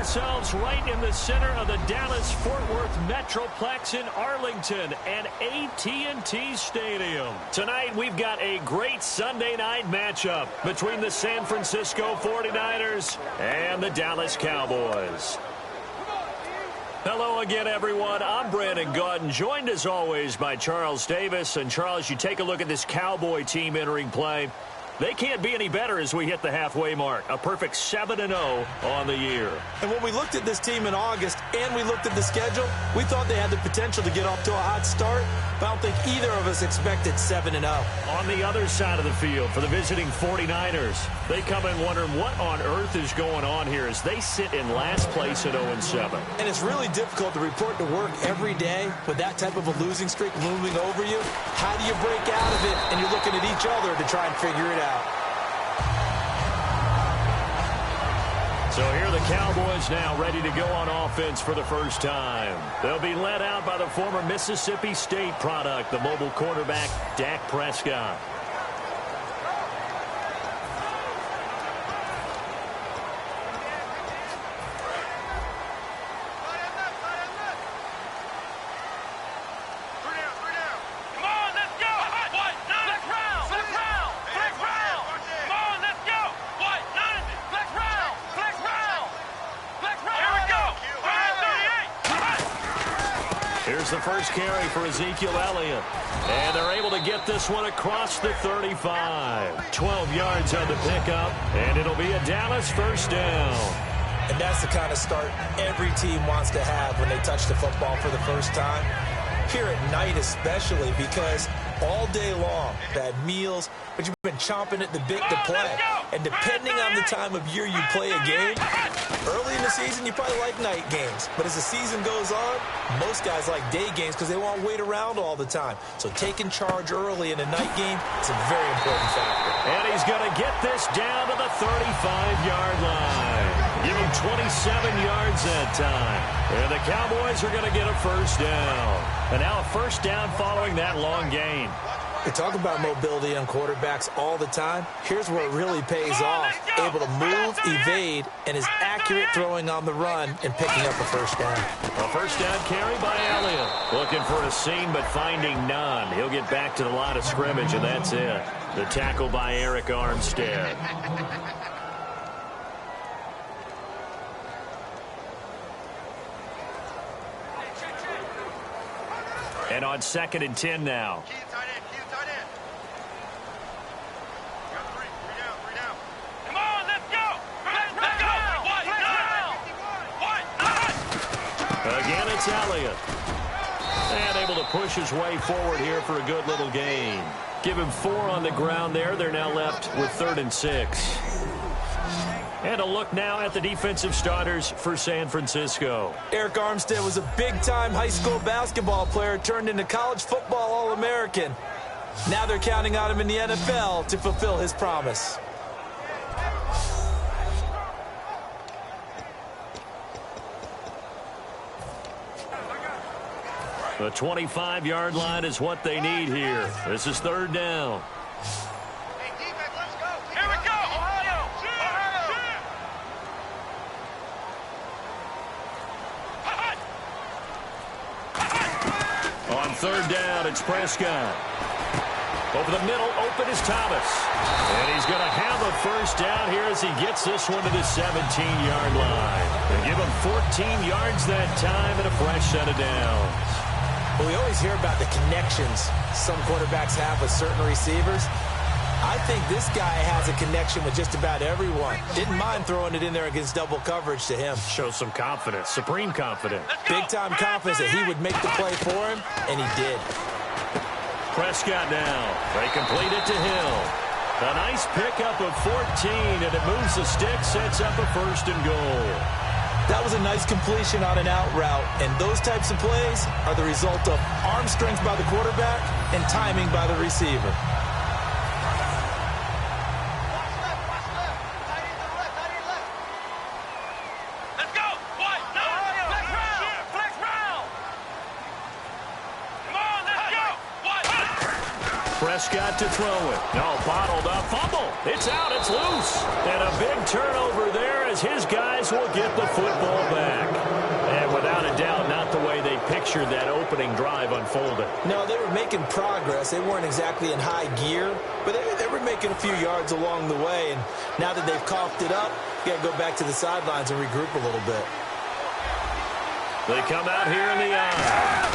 ourselves right in the center of the Dallas-Fort Worth Metroplex in Arlington and AT&T Stadium. Tonight, we've got a great Sunday night matchup between the San Francisco 49ers and the Dallas Cowboys. Hello again, everyone. I'm Brandon Gautin, joined as always by Charles Davis. And Charles, you take a look at this Cowboy team entering play. They can't be any better as we hit the halfway mark. A perfect 7-0 on the year. And when we looked at this team in August and we looked at the schedule, we thought they had the potential to get off to a hot start, but I don't think either of us expected 7-0. On the other side of the field for the visiting 49ers, they come in wondering what on earth is going on here as they sit in last place at 0-7. And it's really difficult to report to work every day with that type of a losing streak looming over you. How do you break out of it? And you're looking at each other to try and figure it out. So here are the Cowboys now ready to go on offense for the first time. They'll be led out by the former Mississippi State product, the mobile quarterback, Dak Prescott. Here's the first carry for Ezekiel Elliott. And they're able to get this one across the 35. 12 yards on the pickup, and it'll be a Dallas first down. And that's the kind of start every team wants to have when they touch the football for the first time. Here at night especially, because all day long, bad meals, but you've been chomping at the bit to play. And depending on the time of year you play a game, early in the season, you probably like night games. But as the season goes on, most guys like day games because they won't wait around all the time. So taking charge early in a night game is a very important factor. And he's going to get this down to the 35-yard line. Give him 27 yards that time. And the Cowboys are going to get a first down. And now a first down following that long gain. We talk about mobility on quarterbacks all the time. Here's where it really pays off. Able to move, evade, and is accurate throwing on the run and picking up a first down. A first down carry by Elliott. Looking for a seam, but finding none. He'll get back to the line of scrimmage, and that's it. The tackle by Eric Armstead. And on 2nd and 10 now. Again, it's Elliott. And able to push his way forward here for a good little gain. Give him 4 on the ground there. They're now left with 3rd and 6. And a look now at the defensive starters for San Francisco. Eric Armstead was a big-time high school basketball player turned into college football All-American. Now they're counting on him in the NFL to fulfill his promise. The 25-yard line is what they need here. This is 3rd down. On 3rd down, it's Prescott. Over the middle, open is Thomas. And he's going to have a first down here as he gets this one to the 17-yard line. They give him 14 yards that time and a fresh set of downs. Well, we always hear about the connections some quarterbacks have with certain receivers. I think this guy has a connection with just about everyone. Didn't mind throwing it in there against double coverage to him. Shows some confidence, supreme confidence. Big-time confidence that he would make the play for him, and he did. Prescott now. They complete it to Hill. A nice pickup of 14, and it moves the stick, sets up a 1st and goal. That was a nice completion on an out route, and those types of plays are the result of arm strength by the quarterback and timing by the receiver. Prescott to throw it. No, bottled up. Fumble. It's out. It's loose. And a big turnover there as his guys will get the football back. And without a doubt, not the way they pictured that opening drive unfolded. No, they were making progress. They weren't exactly in high gear, but they were making a few yards along the way. And now that they've coughed it up, you got to go back to the sidelines and regroup a little bit. They come out here in the eye.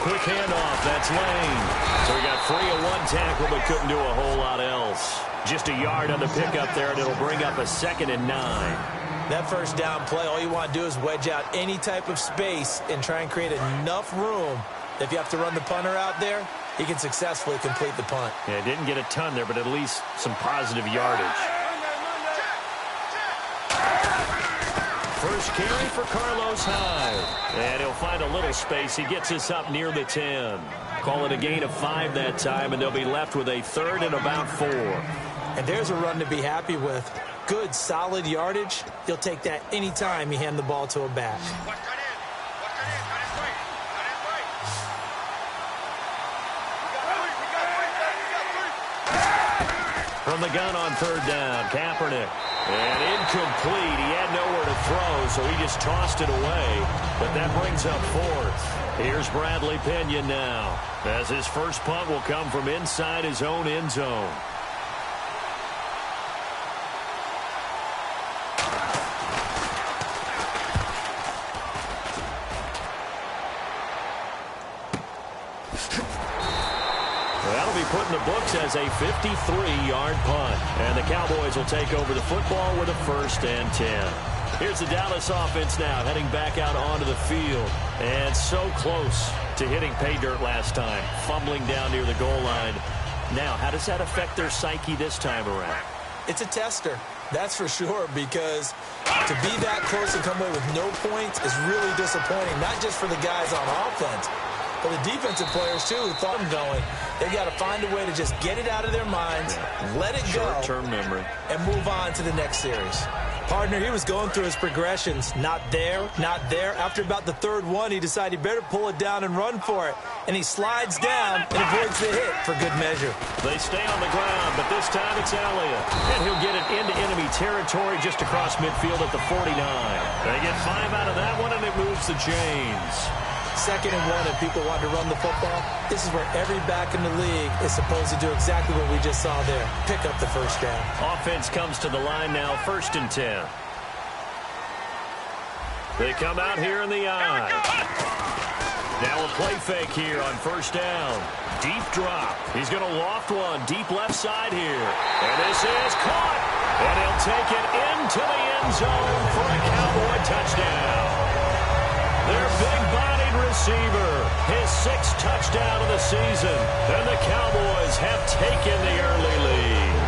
Quick handoff. That's Lane. So he got free of one tackle but couldn't do a whole lot else. Just a yard on the pickup there, and it'll bring up a 2nd and 9. That first down play, all you want to do is wedge out any type of space and try and create enough room that if you have to run the punter out there, he can successfully complete the punt. Yeah, didn't get a ton there, but at least some positive yardage. First carry for Carlos Hyde. And he'll find a little space. He gets us up near the 10. Call it a gain of 5 that time, and they'll be left with a 3rd and about 4. And there's a run to be happy with. Good, solid yardage. He'll take that any time you hand the ball to a back. From the gun on 3rd down, Kaepernick. And incomplete. He had nowhere to throw, so he just tossed it away. But that brings up 4th. Here's Bradley Pinion now, as his first punt will come from inside his own end zone. That'll be put in the books as a 53-yard punt. And the Cowboys will take over the football with a 1st and 10. Here's the Dallas offense now, heading back out onto the field. And so close to hitting pay dirt last time, fumbling down near the goal line. Now, how does that affect their psyche this time around? It's a tester, that's for sure, because to be that close and come away with no points is really disappointing, not just for the guys on offense, but the defensive players, too, who thought them going. They've got to find a way to just get it out of their minds, let it go, short-term memory, and move on to the next series. Partner, he was going through his progressions. Not there, not there. After about the 3rd one, he decided he better pull it down and run for it. And he slides down and avoids the hit for good measure. They stay on the ground, but this time it's Elliott. And he'll get it into enemy territory just across midfield at the 49. They get 5 out of that one, and it moves the chains. 2nd and 1, and people want to run the football. This is where every back in the league is supposed to do exactly what we just saw there. Pick up the first down. Offense comes to the line now, 1st and 10. They come out here in the eye. Now a play fake here on 1st down. Deep drop. He's going to loft one deep left side here. And this is caught. And he'll take it into the end zone for a Cowboy touchdown. Their big-bodied receiver, his 6th touchdown of the season, and the Cowboys have taken the early lead.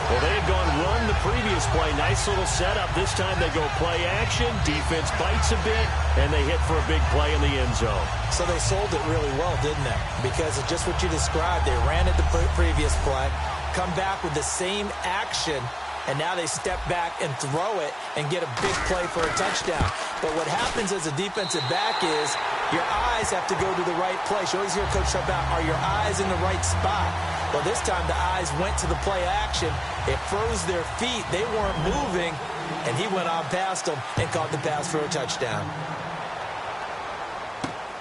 Well, they had gone run the previous play. Nice little setup. This time they go play action. Defense bites a bit, and they hit for a big play in the end zone. So they sold it really well, didn't they? Because of just what you described. They ran it the previous play, come back with the same action, and now they step back and throw it and get a big play for a touchdown. But what happens as a defensive back is your eyes have to go to the right place. You always hear Coach talk about, are your eyes in the right spot? Well, this time the eyes went to the play action. It froze their feet. They weren't moving, and he went on past them and caught the pass for a touchdown.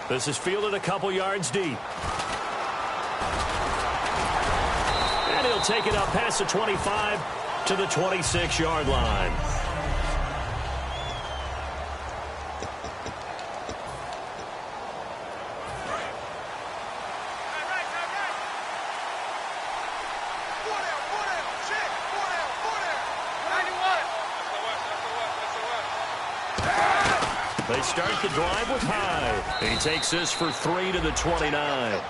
This is fielded a couple yards deep. And he'll take it up past the 25 to the 26-yard line. They start the drive with Hyde. He takes this for 3 to the 29.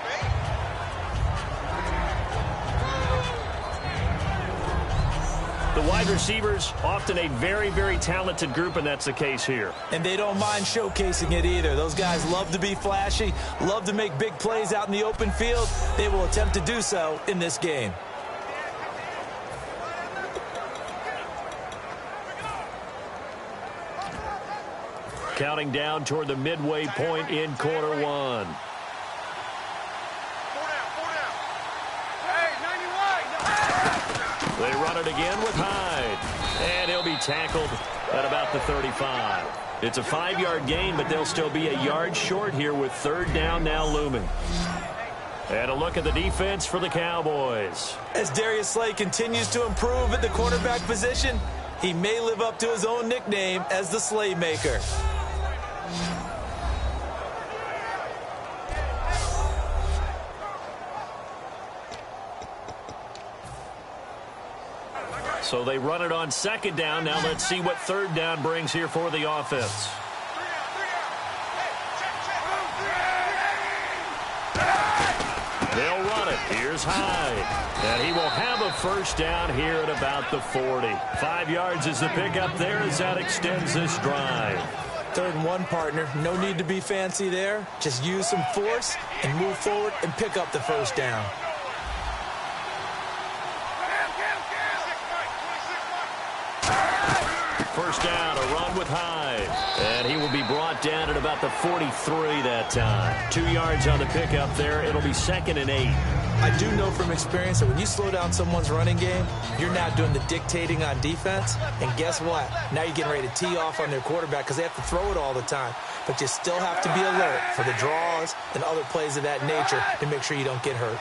The wide receivers, often a very, very talented group, and that's the case here. And they don't mind showcasing it either. Those guys love to be flashy, love to make big plays out in the open field. They will attempt to do so in this game. Counting down toward the midway point in quarter one. it again with Hyde. And he'll be tackled at about the 35. It's a 5-yard gain, but they'll still be a yard short here with third down now looming. And a look at the defense for the Cowboys. As Darius Slay continues to improve at the quarterback position, he may live up to his own nickname as the Slaymaker. So they run it on second down. Now let's see what third down brings here for the offense. They'll run it. Here's Hyde. And he will have a first down here at about the 40. 5 yards is the pickup there as that extends this drive. 3rd and 1, partner. No need to be fancy there. Just use some force and move forward and pick up the first down. First down, a run with Hyde. And he will be brought down at about the 43 that time. 2 yards on the pickup there. It'll be 2nd and 8. I do know from experience that when you slow down someone's running game, you're now doing the dictating on defense. And guess what? Now you're getting ready to tee off on their quarterback because they have to throw it all the time. But you still have to be alert for the draws and other plays of that nature to make sure you don't get hurt.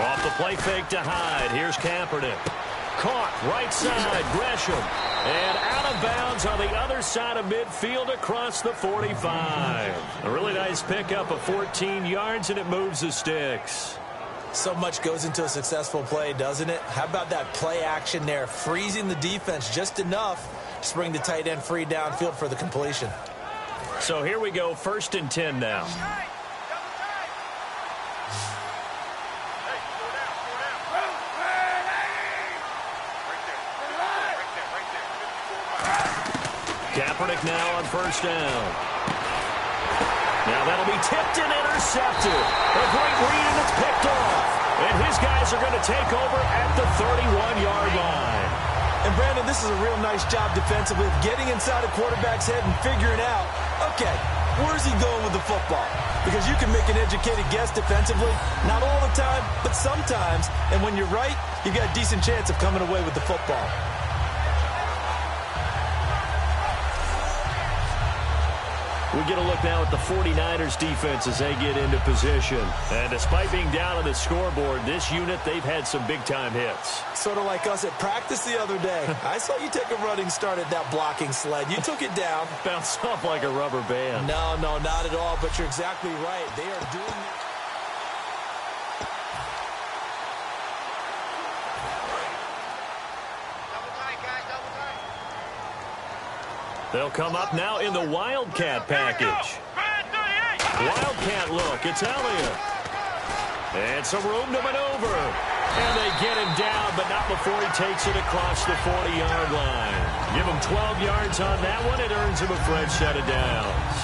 Off the play fake to Hyde. Here's Kaepernick. Caught right side, Gresham. And out of bounds on the other side of midfield across the 45. A really nice pickup of 14 yards, and it moves the sticks. So much goes into a successful play, doesn't it? How about that play action there, freezing the defense just enough to bring the tight end free downfield for the completion. So here we go, 1st and 10 now. Kaepernick now on first down. Now that'll be tipped and intercepted. A great read, and it's picked off. And his guys are going to take over at the 31-yard line. And, Brandon, this is a real nice job defensively of getting inside a quarterback's head and figuring out, okay, where's he going with the football? Because you can make an educated guess defensively, not all the time, but sometimes. And when you're right, you've got a decent chance of coming away with the football. We get a look now at the 49ers defense as they get into position. And despite being down on the scoreboard, this unit, they've had some big-time hits. Sort of like us at practice the other day. I saw you take a running start at that blocking sled. You took it down. Bounced off like a rubber band. No, not at all, but you're exactly right. They are doing it. They'll come up now in the Wildcat package. Wildcat look. It's Elliott. And some room to maneuver. And they get him down, but not before he takes it across the 40-yard line. Give him 12 yards on that one. It earns him a fresh set of downs.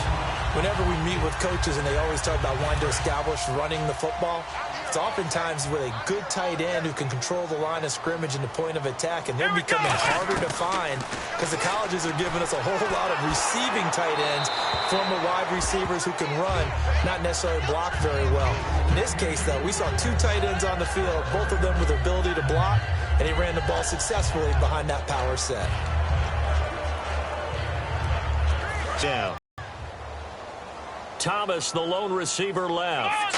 Whenever we meet with coaches and they always talk about wanting to establish running the football, it's oftentimes with a good tight end who can control the line of scrimmage and the point of attack, and they're becoming harder to find because the colleges are giving us a whole lot of receiving tight ends, former wide receivers who can run, not necessarily block very well. In this case, though, we saw 2 tight ends on the field, both of them with the ability to block, and he ran the ball successfully behind that power set. Down. Thomas, the lone receiver, left.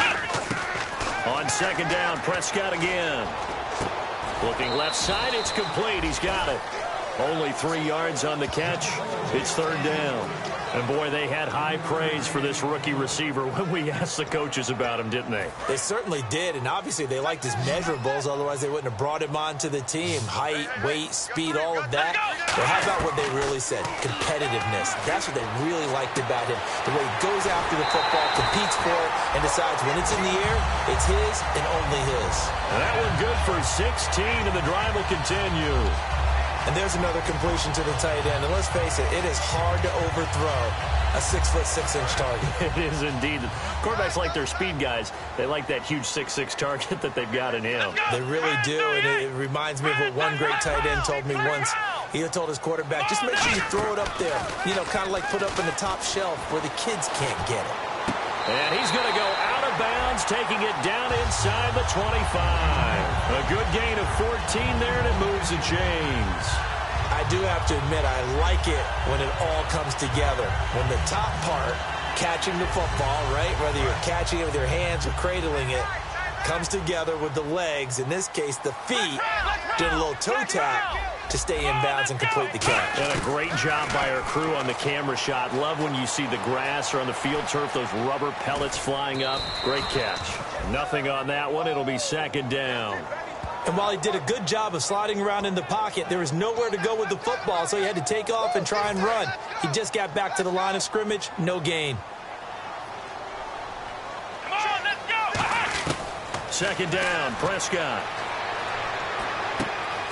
On second down, Prescott again. Looking left side, it's complete. He's got it. Only 3 yards on the catch. It's third down. And, boy, they had high praise for this rookie receiver when we asked the coaches about him, didn't they? They certainly did, and obviously they liked his measurables. Otherwise, they wouldn't have brought him onto the team. Height, weight, speed, all of that. But how about what they really said? Competitiveness. That's what they really liked about him. The way he goes after the football, competes for it, and decides when it's in the air, it's his and only his. And that one good for 16, and the drive will continue. And there's another completion to the tight end. And let's face it, it is hard to overthrow a 6'6" target. It is indeed. Quarterbacks like their speed guys. They like that huge 6'6" target that they've got in him. They really do, and it reminds me of what one great tight end told me once. He told his quarterback, just make sure you throw it up there, kind of like put up in the top shelf where the kids can't get it. And he's going to go out of of bounds, taking it down inside the 25. A good gain of 14 there, and it moves the chains. I do have to admit, I like it when it all comes together. When the top part, catching the football, right, whether you're catching it with your hands or cradling it, comes together with the legs, in this case the feet, did a little toe tap to stay in bounds and complete the catch. And a great job by our crew on the camera shot. Love when you see the grass or on the field turf, those rubber pellets flying up. Great catch. Nothing on that one. It'll be second down. And while he did a good job of sliding around in the pocket, there was nowhere to go with the football, so he had to take off and try and run. He just got back to the line of scrimmage, no gain. Second down, Prescott.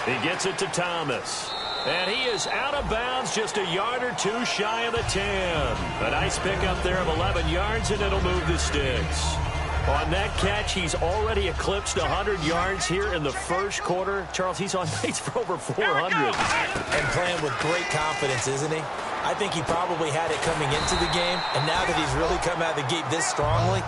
He gets it to Thomas. And he is out of bounds, just a yard or two shy of the 10. A nice pickup there of 11 yards, and it'll move the sticks. On that catch, he's already eclipsed 100 yards here in the first quarter. Charles, he's on pace for over 400. And playing with great confidence, isn't he? I think he probably had it coming into the game, and now that he's really come out of the gate this strongly,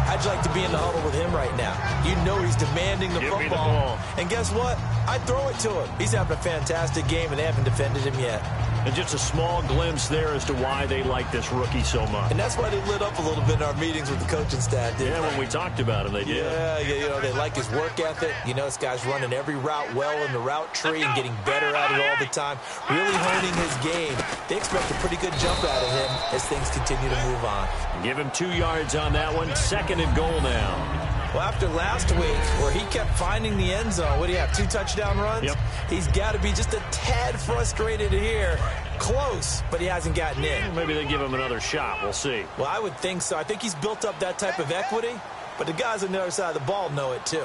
I'd like to be in the huddle with him right now. You know he's demanding the football. Me the ball. And guess what? I'd throw it to him. He's having a fantastic game, and they haven't defended him yet. And just a small glimpse there as to why they like this rookie so much. And that's why they lit up a little bit in our meetings with the coaching staff, didn't they? When we talked about him, they did. Yeah, you know, they like his work ethic. You know, this guy's running every route well in the route tree and getting better at it all the time, really honing his game. They expect a pretty good jump out of him as things continue to move on. Give him 2 yards on that one. Second and goal now. Well, after last week, where he kept finding the end zone, what do you have, 2 touchdown runs? Yep. He's got to be just a tad frustrated here. Close, but he hasn't gotten in. Maybe they give him another shot. We'll see. Well, I would think so. I think he's built up that type of equity, but the guys on the other side of the ball know it too.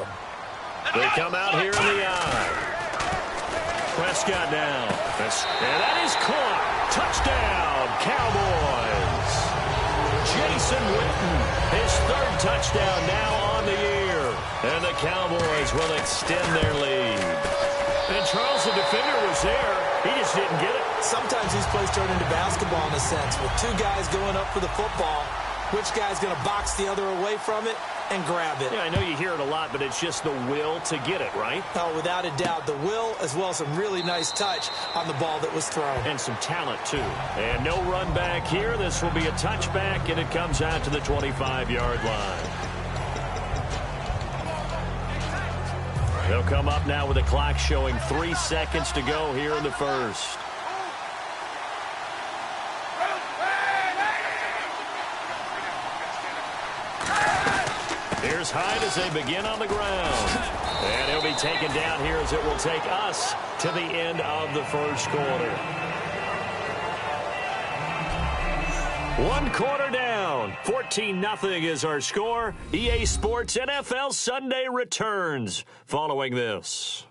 They come out here in the eye. Prescott down. And that is caught. Touchdown, Cowboys. Jason Witten, his third touchdown now on the year. And the Cowboys will extend their lead. And Charles, the defender, was there. He just didn't get it. Sometimes these plays turn into basketball in a sense, with 2 guys going up for the football. Which guy's going to box the other away from it and grab it? Yeah, I know you hear it a lot, but it's just the will to get it, right? Oh, without a doubt, the will as well as some really nice touch on the ball that was thrown. And some talent, too. And no run back here. This will be a touchback, and it comes out to the 25-yard line. They'll come up now with the clock showing 3 seconds to go here in the first. Here's Hyde as they begin on the ground. And he'll be taken down here as it will take us to the end of the first quarter. 1 quarter down. 14-0 is our score. EA Sports NFL Sunday returns following this.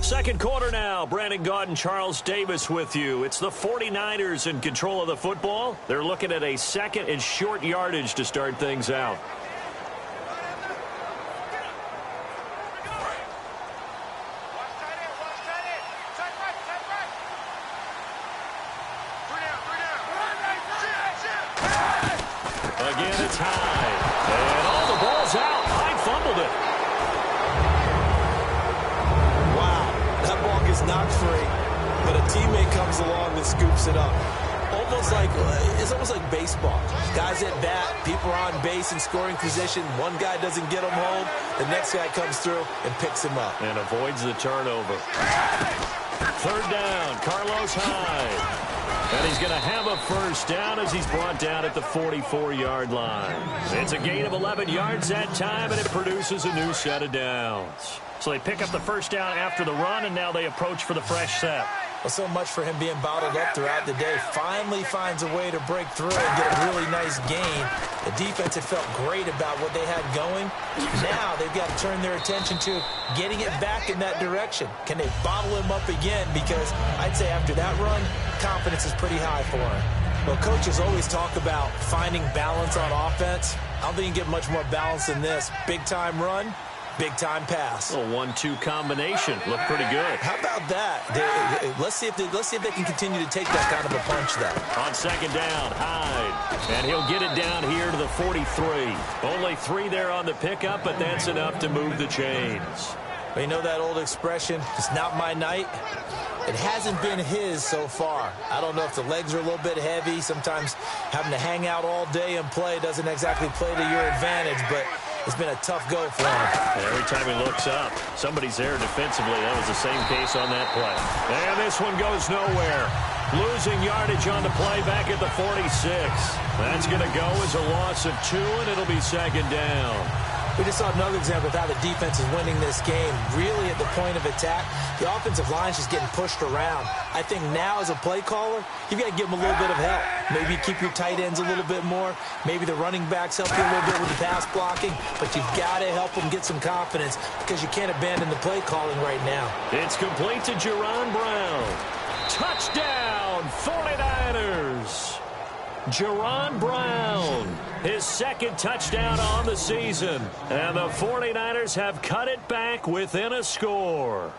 Second quarter now. Brandon Gaudin and Charles Davis with you. It's the 49ers in control of the football. They're looking at a second and short yardage to start things out. Again, it's Hyde. And all the ball's out. Hyde fumbled it. Knocked free, but a teammate comes along and scoops it up. It's almost like baseball. Guys at bat, people are on base in scoring position. One guy doesn't get him home. The next guy comes through and picks him up. And avoids the turnover. Third down, Carlos Hyde. And he's going to have a first down as he's brought down at the 44-yard line. It's a gain of 11 yards that time, and it produces a new set of downs. So they pick up the first down after the run, and now they approach for the fresh set. Well, so much for him being bottled up throughout the day. Finally finds a way to break through and get a really nice gain. The defense had felt great about what they had going. Now they've got to turn their attention to getting it back in that direction. Can they bottle him up again? Because I'd say after that run, confidence is pretty high for him. Well, coaches always talk about finding balance on offense. I don't think you can get much more balance than this. Big-time run, Big-time pass. A 1-2 combination. Looked pretty good. How about that? Let's see if they can continue to take that kind of a punch there. On second down, Hyde. And he'll get it down here to the 43. Only 3 there on the pickup, but that's enough to move the chains. You know that old expression, it's not my night? It hasn't been his so far. I don't know if the legs are a little bit heavy. Sometimes having to hang out all day and play doesn't exactly play to your advantage, but it's been a tough go for him. And every time he looks up, somebody's there defensively. That was the same case on that play. And this one goes nowhere. Losing yardage on the play back at the 46. That's going to go as a loss of 2, and it'll be second down. We just saw another example of how the defense is winning this game. Really at the point of attack, the offensive line's just getting pushed around. I think now as a play caller, you've got to give them a little bit of help. Maybe keep your tight ends a little bit more. Maybe the running backs help you a little bit with the pass blocking. But you've got to help them get some confidence because you can't abandon the play calling right now. It's complete to Jerron Brown. Touchdown, 49ers. Jerron Brown, his second touchdown on the season. And the 49ers have cut it back within a score.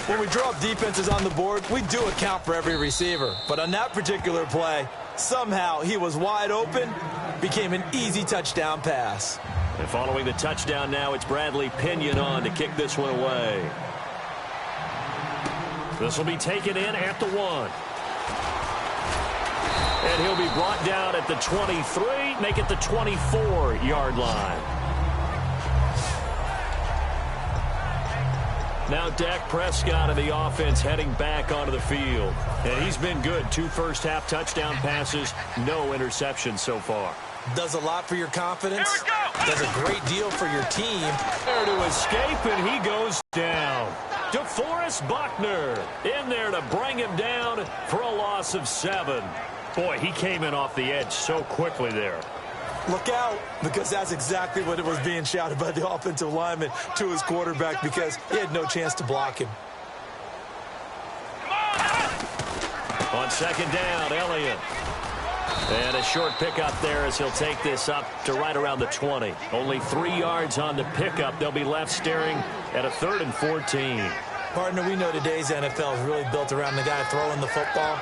When we draw up defenses on the board, we do account for every receiver. But on that particular play, somehow he was wide open, became an easy touchdown pass. And following the touchdown now, it's Bradley Pinion on to kick this one away. This will be taken in at the 1. And he'll be brought down at the 23, make it the 24-yard line. Now Dak Prescott of the offense heading back onto the field. And he's been good. 2 first-half touchdown passes, no interceptions so far. Does a lot for your confidence. Does a great deal for your team. There to escape, and he goes down. DeForest Buckner in there to bring him down for a loss of 7. Boy, he came in off the edge so quickly there. Look out, because that's exactly what it was being shouted by the offensive lineman to his quarterback because he had no chance to block him. On second down, Elliott. And a short pickup there as he'll take this up to right around the 20. Only 3 yards on the pickup. They'll be left staring at a 3rd and 14. Partner, we know today's NFL is really built around the guy throwing the football.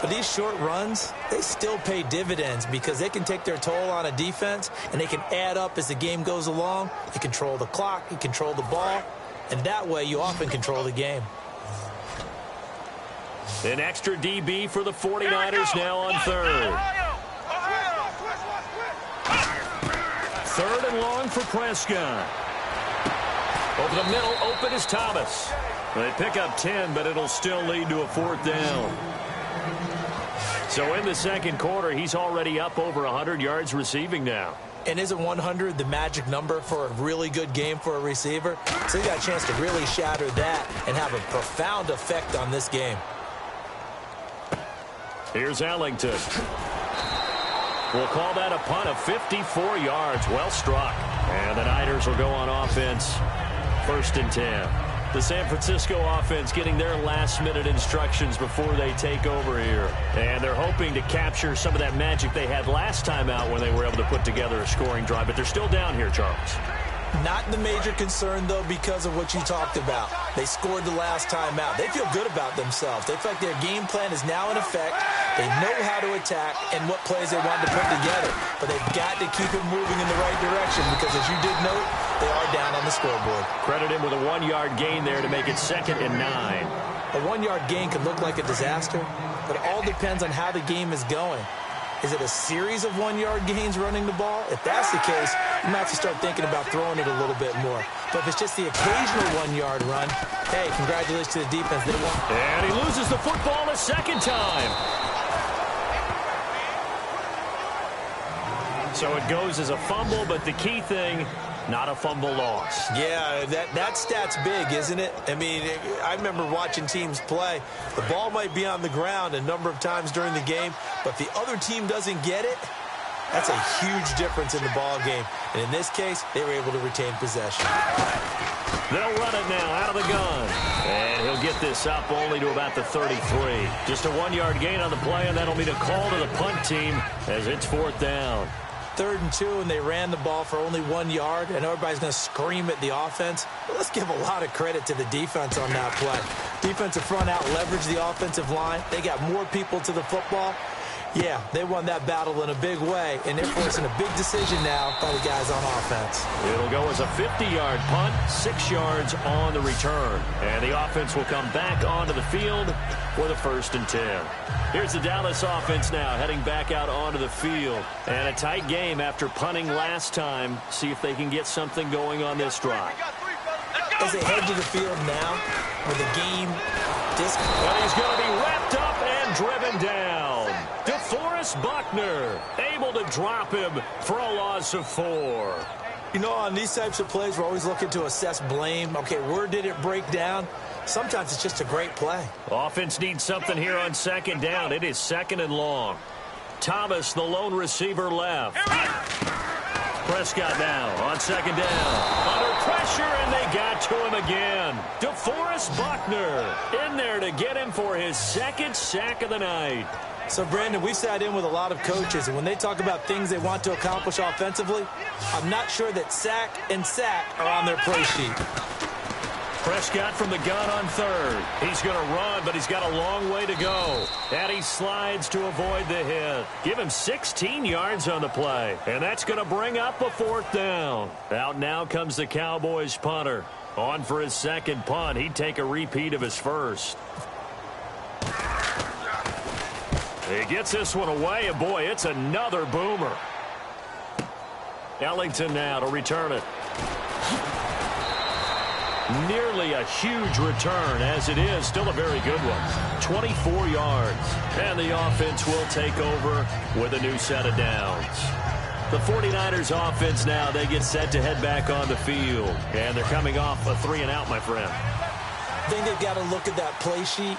But these short runs, they still pay dividends because they can take their toll on a defense and they can add up as the game goes along. You control the clock, you control the ball, and that way you often control the game. An extra DB for the 49ers now on 3rd. 3rd and long for Prescott. Over the middle, open is Thomas. They pick up 10, but it'll still lead to a 4th down. So in the second quarter, he's already up over 100 yards receiving now. And isn't 100 the magic number for a really good game for a receiver? So he got a chance to really shatter that and have a profound effect on this game. Here's Ellington. We'll call that a punt of 54 yards. Well struck. And the Niners will go on offense. 1st and 10. The San Francisco offense getting their last-minute instructions before they take over here. And they're hoping to capture some of that magic they had last time out when they were able to put together a scoring drive. But they're still down here, Charles. Not the major concern, though, because of what you talked about. They scored the last time out. They feel good about themselves. They feel like their game plan is now in effect. They know how to attack and what plays they want to put together. But they've got to keep it moving in the right direction because, as you did note, they are down on the scoreboard. Credit him with a 1-yard gain there to make it 2nd and 9. A 1-yard gain could look like a disaster, but it all depends on how the game is going. Is it a series of 1-yard gains running the ball? If that's the case, you might have to start thinking about throwing it a little bit more. But if it's just the occasional 1-yard run, hey, congratulations to the defense. They won. And he loses the football a second time. So it goes as a fumble, but the key thing, not a fumble loss. Yeah, that stat's big, isn't it? I mean, I remember watching teams play. The ball might be on the ground a number of times during the game, but if the other team doesn't get it, that's a huge difference in the ball game. And in this case, they were able to retain possession. They'll run it now out of the gun. And he'll get this up only to about the 33. Just a 1-yard gain on the play, and that'll mean a call to the punt team as it's 4th down. 3rd and 2 and they ran the ball for only 1 yard, and everybody's going to scream at the offense. But let's give a lot of credit to the defense on that play. Defensive front out leveraged the offensive line. They got more people to the football. Yeah, they won that battle in a big way, and they're forcing a big decision now by the guys on offense. It'll go as a 50-yard punt, 6 yards on the return. And the offense will come back onto the field for the 1st and 10. Here's the Dallas offense now heading back out onto the field. And a tight game after punting last time. See if they can get something going on this drive. As they head to the field now with the game and he's going to be wrapped up and driven down. DeForest Buckner able to drop him for a loss of 4. You know, on these types of plays, we're always looking to assess blame. Okay, where did it break down? Sometimes it's just a great play. Offense needs something here on 2nd down. It is 2nd and long. Thomas, the lone receiver, left. Prescott now on 2nd down. Under pressure, and they got to him again. DeForest Buckner in there to get him for his 2nd sack of the night. So, Brandon, we've sat in with a lot of coaches, and when they talk about things they want to accomplish offensively, I'm not sure that sack and sack are on their play sheet. Prescott from the gun on 3rd. He's going to run, but he's got a long way to go. And he slides to avoid the hit. Give him 16 yards on the play. And that's going to bring up a 4th down. Out now comes the Cowboys punter. On for his 2nd punt. He'd take a repeat of his 1st. He gets this one away, and boy, it's another boomer. Ellington now to return it. Nearly a huge return, as it is still a very good one. 24 yards. And the offense will take over with a new set of downs. The 49ers offense now, they get set to head back on the field. And they're coming off a 3-and-out, my friend. I think they've got to look at that play sheet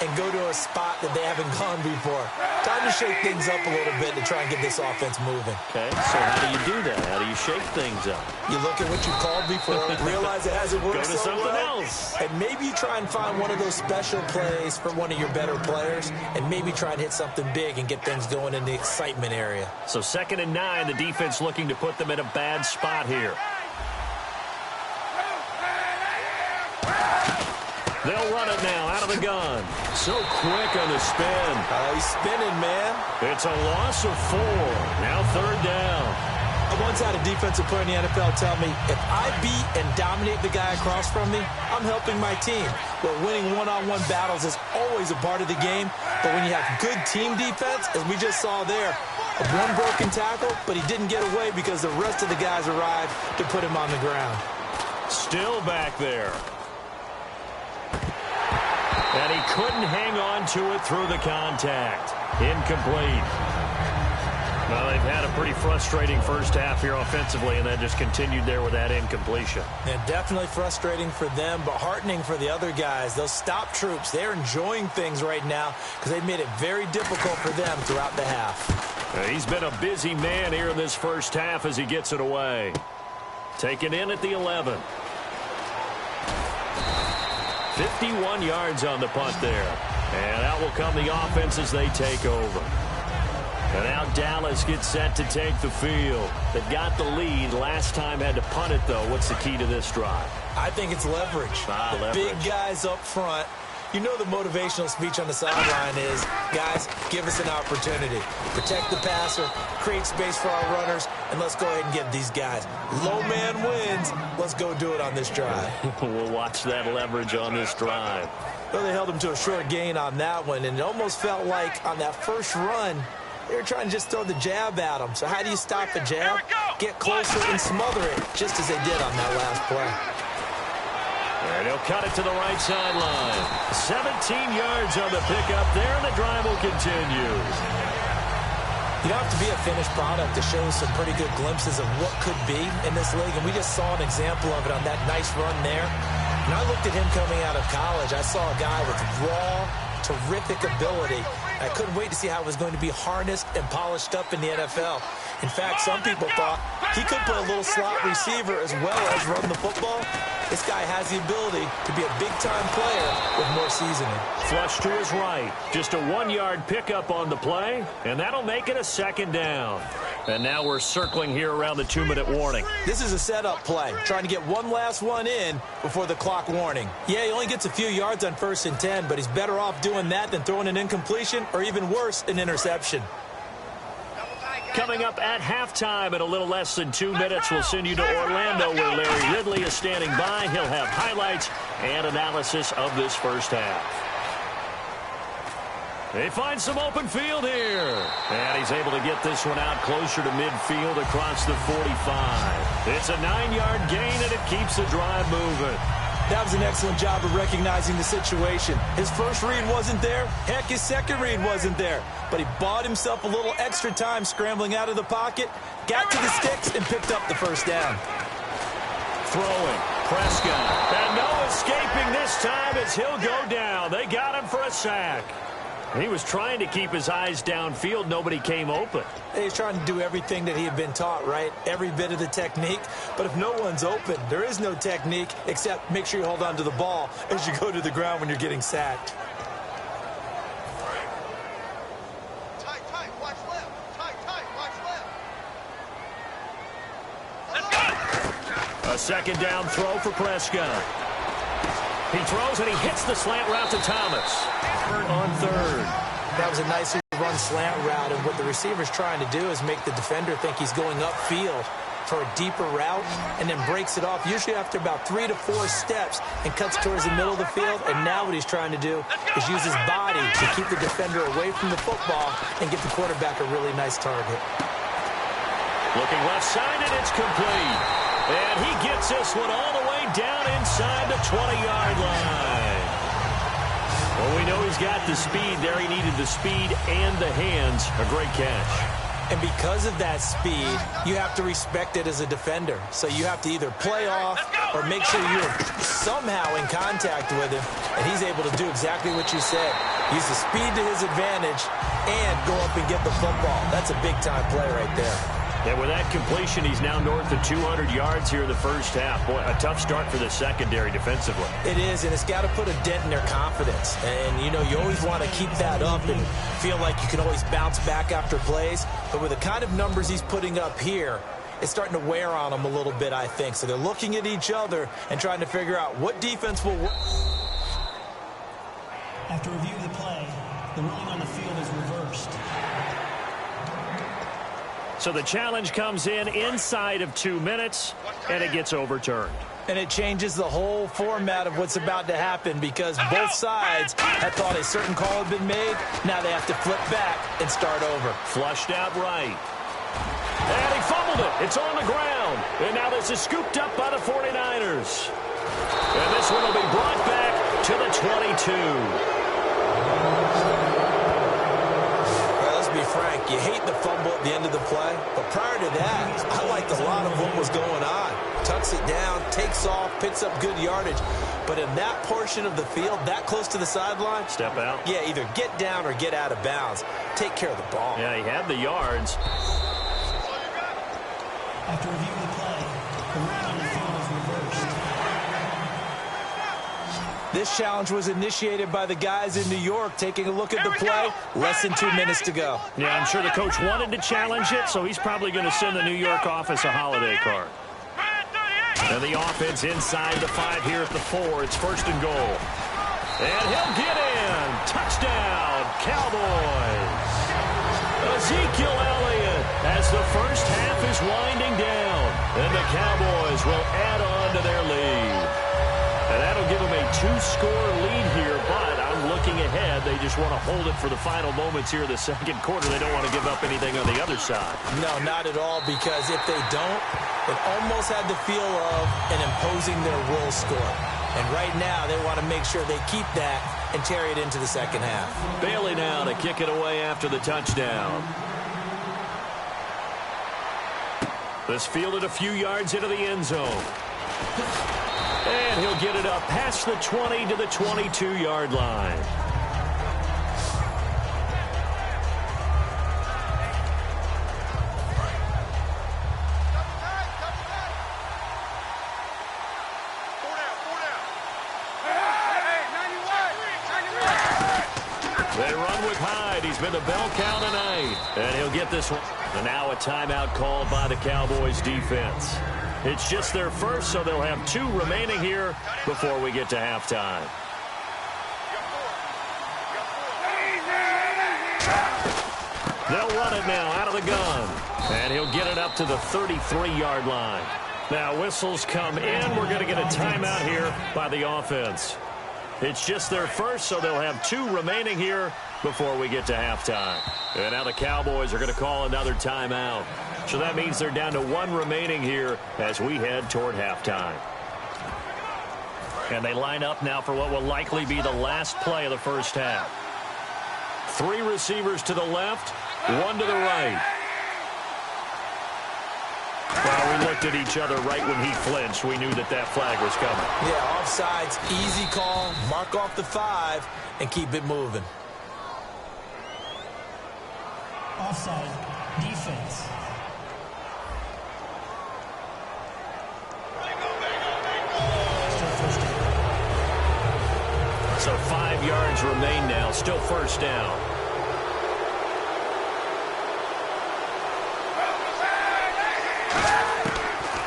and go to a spot that they haven't gone before. Time to shake things up a little bit to try and get this offense moving. Okay, so how do you do that? How do you shake things up? You look at what you called before, realize it hasn't worked Go to so something well, else. and maybe you try and find one of those special plays for one of your better players, and maybe try and hit something big and get things going in the excitement area. So 2nd and 9, the defense looking to put them in a bad spot here. They'll run it now out of the gun. So quick on the spin. He's spinning, man. It's a loss of 4. Now 3rd down. I once had a defensive player in the NFL tell me, if I beat and dominate the guy across from me, I'm helping my team. But winning one-on-one battles is always a part of the game. But when you have good team defense, as we just saw there, one broken tackle, but he didn't get away because the rest of the guys arrived to put him on the ground. Still back there. And he couldn't hang on to it through the contact. Incomplete. Well, they've had a pretty frustrating first half here offensively, and then just continued there with that incompletion. Yeah, definitely frustrating for them, but heartening for the other guys. Those stop troops, they're enjoying things right now because they've made it very difficult for them throughout the half. He's been a busy man here in this first half as he gets it away. Taken in at the 11. 51 yards on the punt there. And out will come the offense as they take over. And now Dallas gets set to take the field. They've got the lead. Last time had to punt it, though. What's the key to this drive? I think it's leverage. Leverage. Big guys up front. You know the motivational speech on the sideline is, guys, give us an opportunity. Protect the passer, create space for our runners, and let's go ahead and get these guys. Low man wins. Let's go do it on this drive. We'll watch that leverage on this drive. Well, they held him to a short gain on that one, and it almost felt like on that first run, they were trying to just throw the jab at him. So how do you stop a jab? Get closer and smother it, just as they did on that last play. And he'll cut it to the right sideline. 17 yards on the pickup there, and the drive will continue. You don't have to be a finished product to show some pretty good glimpses of what could be in this league, and we just saw an example of it on that nice run there. When I looked at him coming out of college, I saw a guy with raw, terrific ability. I couldn't wait to see how it was going to be harnessed and polished up in the NFL. In fact, some people thought he could play a little slot receiver as well as run the football. This guy has the ability to be a big-time player with more seasoning. Flush to his right. Just a 1-yard pickup on the play, and that'll make it a second down. And now we're circling here around the 2-minute warning. This is a setup play, trying to get one last one in before the clock warning. Yeah, he only gets a few yards on 1st and 10, but he's better off doing that than throwing an incompletion or even worse, an interception. Coming up at halftime in a little less than 2 minutes, we'll send you to Orlando where Larry Ridley is standing by. He'll have highlights and analysis of this first half. They find some open field here. And he's able to get this one out closer to midfield across the 45. It's a 9-yard gain, and it keeps the drive moving. That was an excellent job of recognizing the situation. His first read wasn't there. Heck, his second read wasn't there. But he bought himself a little extra time scrambling out of the pocket, got to the sticks, and picked up the first down. Throwing, Prescott. And no escaping this time as he'll go down. They got him for a sack. He was trying to keep his eyes downfield. Nobody came open. He's trying to do everything that he had been taught, right? Every bit of the technique. But if no one's open, there is no technique except make sure you hold on to the ball as you go to the ground when you're getting sacked. Tight, watch left. Tight, watch left. A second down throw for Prescott. He throws and he hits the slant route to Thomas. On 3rd. That was a nicely run slant route, and what the receiver's trying to do is make the defender think he's going upfield for a deeper route and then breaks it off, usually after about 3 to 4 steps, and cuts towards the middle of the field. And now what he's trying to do is use his body to keep the defender away from the football and give the quarterback a really nice target. Looking left side, and it's complete. And he gets this one all the way down inside the 20-yard line. Well, we know he's got the speed there. He needed the speed and the hands. A great catch. And because of that speed, you have to respect it as a defender. So you have to either play off or make sure you're somehow in contact with him. And he's able to do exactly what you said. Use the speed to his advantage and go up and get the football. That's a big-time play right there. And with that completion, he's now north of 200 yards here in the first half. Boy, a tough start for the secondary defensively. It is, and it's got to put a dent in their confidence. And, you know, you always want to keep that up and feel like you can always bounce back after plays. But with the kind of numbers he's putting up here, it's starting to wear on them a little bit, I think. So they're looking at each other and trying to figure out what defense will work. After review of the play, the ruling on the field is reversed. So the challenge comes in inside of 2 minutes, and it gets overturned. And it changes the whole format of what's about to happen because both sides had thought a certain call had been made. Now they have to flip back and start over. Flushed out right. And he fumbled it. It's on the ground. And now this is scooped up by the 49ers. And this one will be brought back to the 22. Be frank, you hate the fumble at the end of the play, but prior to that, I liked a lot of what was going on. Tucks it down, takes off, picks up good yardage, but in that portion of the field, that close to the sideline, step out. Yeah, either get down or get out of bounds. Take care of the ball. Yeah, he had the yards. After reviewing the play, the ruling on the field is reversed. This challenge was initiated by the guys in New York taking a look at the play. Less than 2 minutes to go. Yeah, I'm sure the coach wanted to challenge it, so he's probably going to send the New York office a holiday card. And the offense inside the 5 here at the 4. It's 1st and goal. And he'll get in. Touchdown, Cowboys. Ezekiel Elliott as the first half is winding down. And the Cowboys will add on to their lead. And that'll give them a 2-score lead here, but I'm looking ahead. They just want to hold it for the final moments here in the second quarter. They don't want to give up anything on the other side. No, not at all, because if they don't, it almost had the feel of an imposing their will score. And right now, they want to make sure they keep that and carry it into the second half. Bailey now to kick it away after the touchdown. This fielded a few yards into the end zone. And he'll get it up past the 20 to the 22-yard line. he's been the bell cow tonight. And he'll get this one. And now a timeout called by the Cowboys defense. It's just their first, so they'll have 2 remaining here before we get to halftime. They'll run it now out of the gun. And he'll get it up to the 33-yard line. Now whistles come in. We're going to get a timeout here by the offense. It's just their first, so they'll have 2 remaining here before we get to halftime. And now the Cowboys are going to call another timeout. So that means they're down to 1 remaining here as we head toward halftime. And they line up now for what will likely be the last play of the first half. 3 receivers to the left, 1 to the right. Well, we looked at each other right when he flinched. We knew that that flag was coming. Yeah, offsides, easy call, mark off the 5, and keep it moving. Offside, defense. So 5 yards remain now, still first down.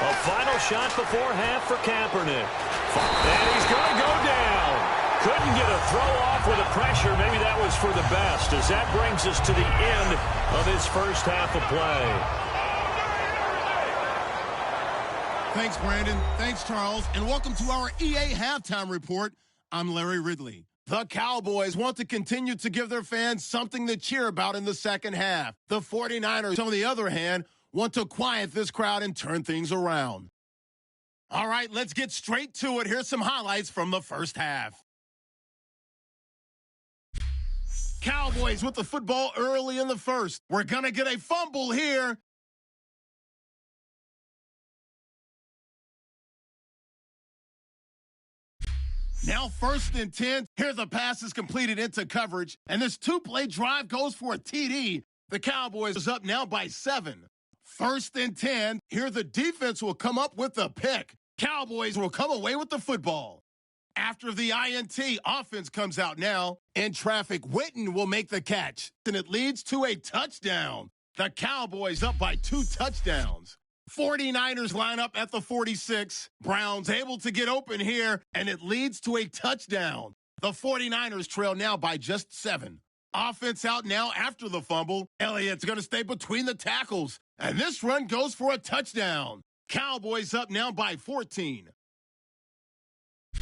A final shot before half for Kaepernick. And he's going to go down. Couldn't get a throw off with the pressure. Maybe that was for the best, as that brings us to the end of his first half of play. Thanks, Brandon. Thanks, Charles. And welcome to our EA Halftime Report. I'm Larry Ridley. The Cowboys want to continue to give their fans something to cheer about in the second half. The 49ers, on the other hand, want to quiet this crowd and turn things around. All right, let's get straight to it. Here's some highlights from the first half. Cowboys with the football early in the first. We're going to get a fumble here. Now 1st and 10. Here the pass is completed into coverage. And this 2-play drive goes for a TD. The Cowboys is up now by 7. 1st and 10. Here the defense will come up with the pick. Cowboys will come away with the football. After the INT, offense comes out now. In traffic, Witten will make the catch. And it leads to a touchdown. The Cowboys up by 2 touchdowns. 49ers line up at the 46. Browns able to get open here, and it leads to a touchdown. The 49ers trail now by just 7. Offense out now after the fumble. Elliott's going to stay between the tackles, and this run goes for a touchdown. Cowboys up now by 14.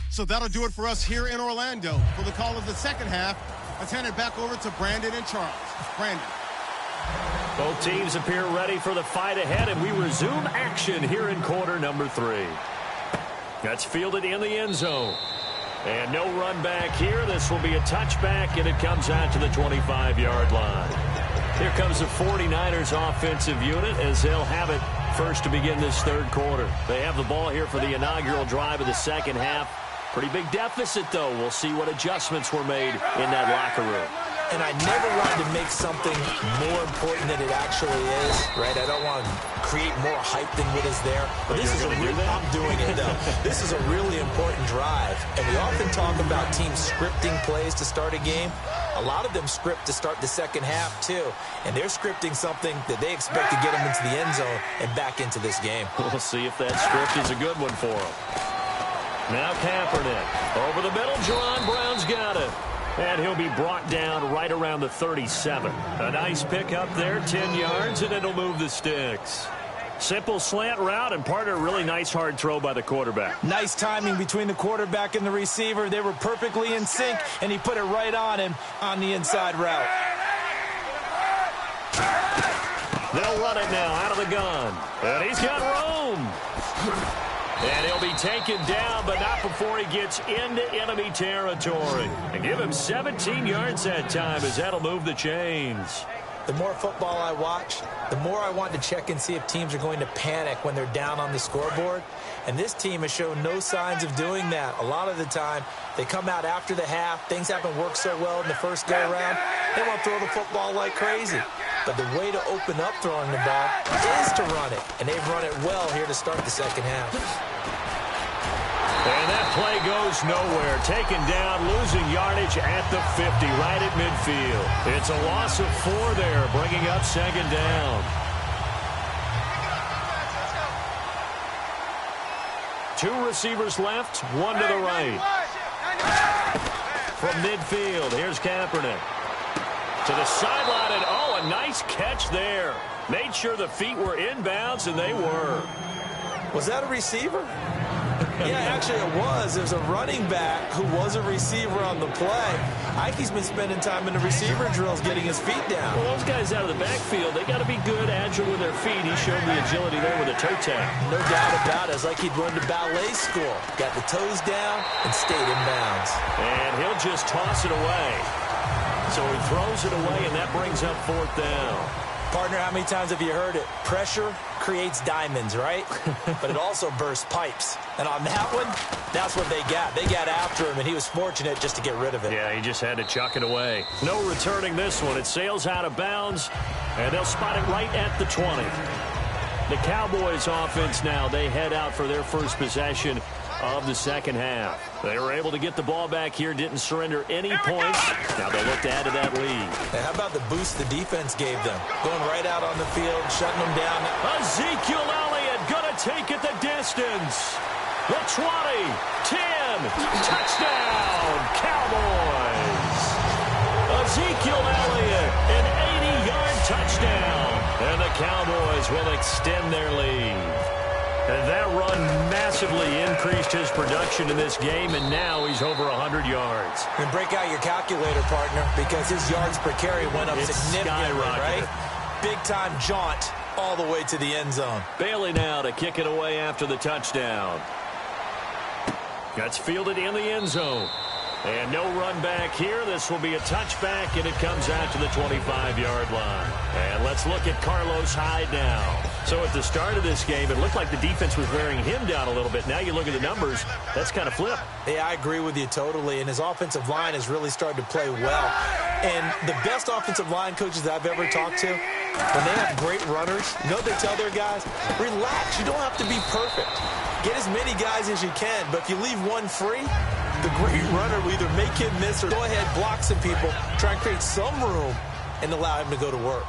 So that'll do it for us here in Orlando. For the call of the second half, let's hand it back over to Brandon and Charles. Brandon. Both teams appear ready for the fight ahead, and we resume action here in quarter number 3. That's fielded in the end zone. And no run back here. This will be a touchback, and it comes out to the 25-yard line. Here comes the 49ers offensive unit as they'll have it first to begin this third quarter. They have the ball here for the inaugural drive of the second half. Pretty big deficit, though. We'll see what adjustments were made in that locker room. And I never wanted to make something more important than it actually is, right? I don't want to create more hype than what is there. But this is a really, I'm doing it, though. This is a really important drive. And we often talk about teams scripting plays to start a game. A lot of them script to start the second half, too. And they're scripting something that they expect to get them into the end zone and back into this game. We'll see if that script is a good one for them. Now Kaepernick. Over the middle, Jerron Brown's got it. And he'll be brought down right around the 37. A nice pick up there, 10 yards, and it'll move the sticks. Simple slant route, and part of a really nice hard throw by the quarterback. Nice timing between the quarterback and the receiver. They were perfectly in sync, and he put it right on him on the inside route. They'll run it now out of the gun. And he's got room. And he'll be taken down, but not before he gets into enemy territory. And give him 17 yards that time, as that'll move the chains. The more football I watch, the more I want to check and see if teams are going to panic when they're down on the scoreboard. And this team has shown no signs of doing that. A lot of the time, they come out after the half. Things haven't worked so well in the first go-around. They want to throw the football like crazy. But the way to open up throwing the ball is to run it. And they've run it well here to start the second half. And that play goes nowhere. Taken down, losing yardage at the 50, right at midfield. It's a loss of 4 there, bringing up second down. 2 receivers left, 1 to the right. From midfield, here's Kaepernick. To the sideline, and oh, a nice catch there. Made sure the feet were inbounds, and they were. Was that a receiver? Yeah, actually it was. It was a running back who was a receiver on the play. Ike's been spending time in the receiver drills getting his feet down. Well, those guys out of the backfield, they got to be good, agile with their feet. He showed the agility there with a toe tap. No doubt about it. It's like he'd run to ballet school. Got the toes down and stayed in bounds. And he'll just toss it away. So he throws it away, and that brings up 4th down. Partner, how many times have you heard it? Pressure creates diamonds, right? But it also bursts pipes. And on that one, that's what they got. They got after him, and he was fortunate just to get rid of it. Yeah, he just had to chuck it away. No returning this one. It sails out of bounds, and they'll spot it right at the 20. The Cowboys offense now, they head out for their first possession of the second half. They were able to get the ball back here, didn't surrender any points. Now they'll look to add to that lead. And how about the boost the defense gave them? Going right out on the field, shutting them down. Ezekiel Elliott gonna take it the distance. The 20, 10, touchdown, Cowboys. Ezekiel Elliott, an 80-yard touchdown. And the Cowboys will extend their lead. And that run massively increased his production in this game, and now he's over 100 yards. And break out your calculator, partner, because his yards per carry went up significantly, right? Big-time jaunt all the way to the end zone. Bailey now to kick it away after the touchdown. That's fielded in the end zone. And no run back here. This will be a touchback, and it comes out to the 25-yard line. And let's look at Carlos Hyde now. So at the start of this game, it looked like the defense was wearing him down a little bit. Now you look at the numbers, that's kind of flipped. Yeah, I agree with you totally. And his offensive line has really started to play well. And the best offensive line coaches that I've ever talked to, when they have great runners, you know what they tell their guys? Relax. You don't have to be perfect. Get as many guys as you can. But if you leave one free, the great runner will either make him miss or go ahead, block some people, try and create some room, and allow him to go to work.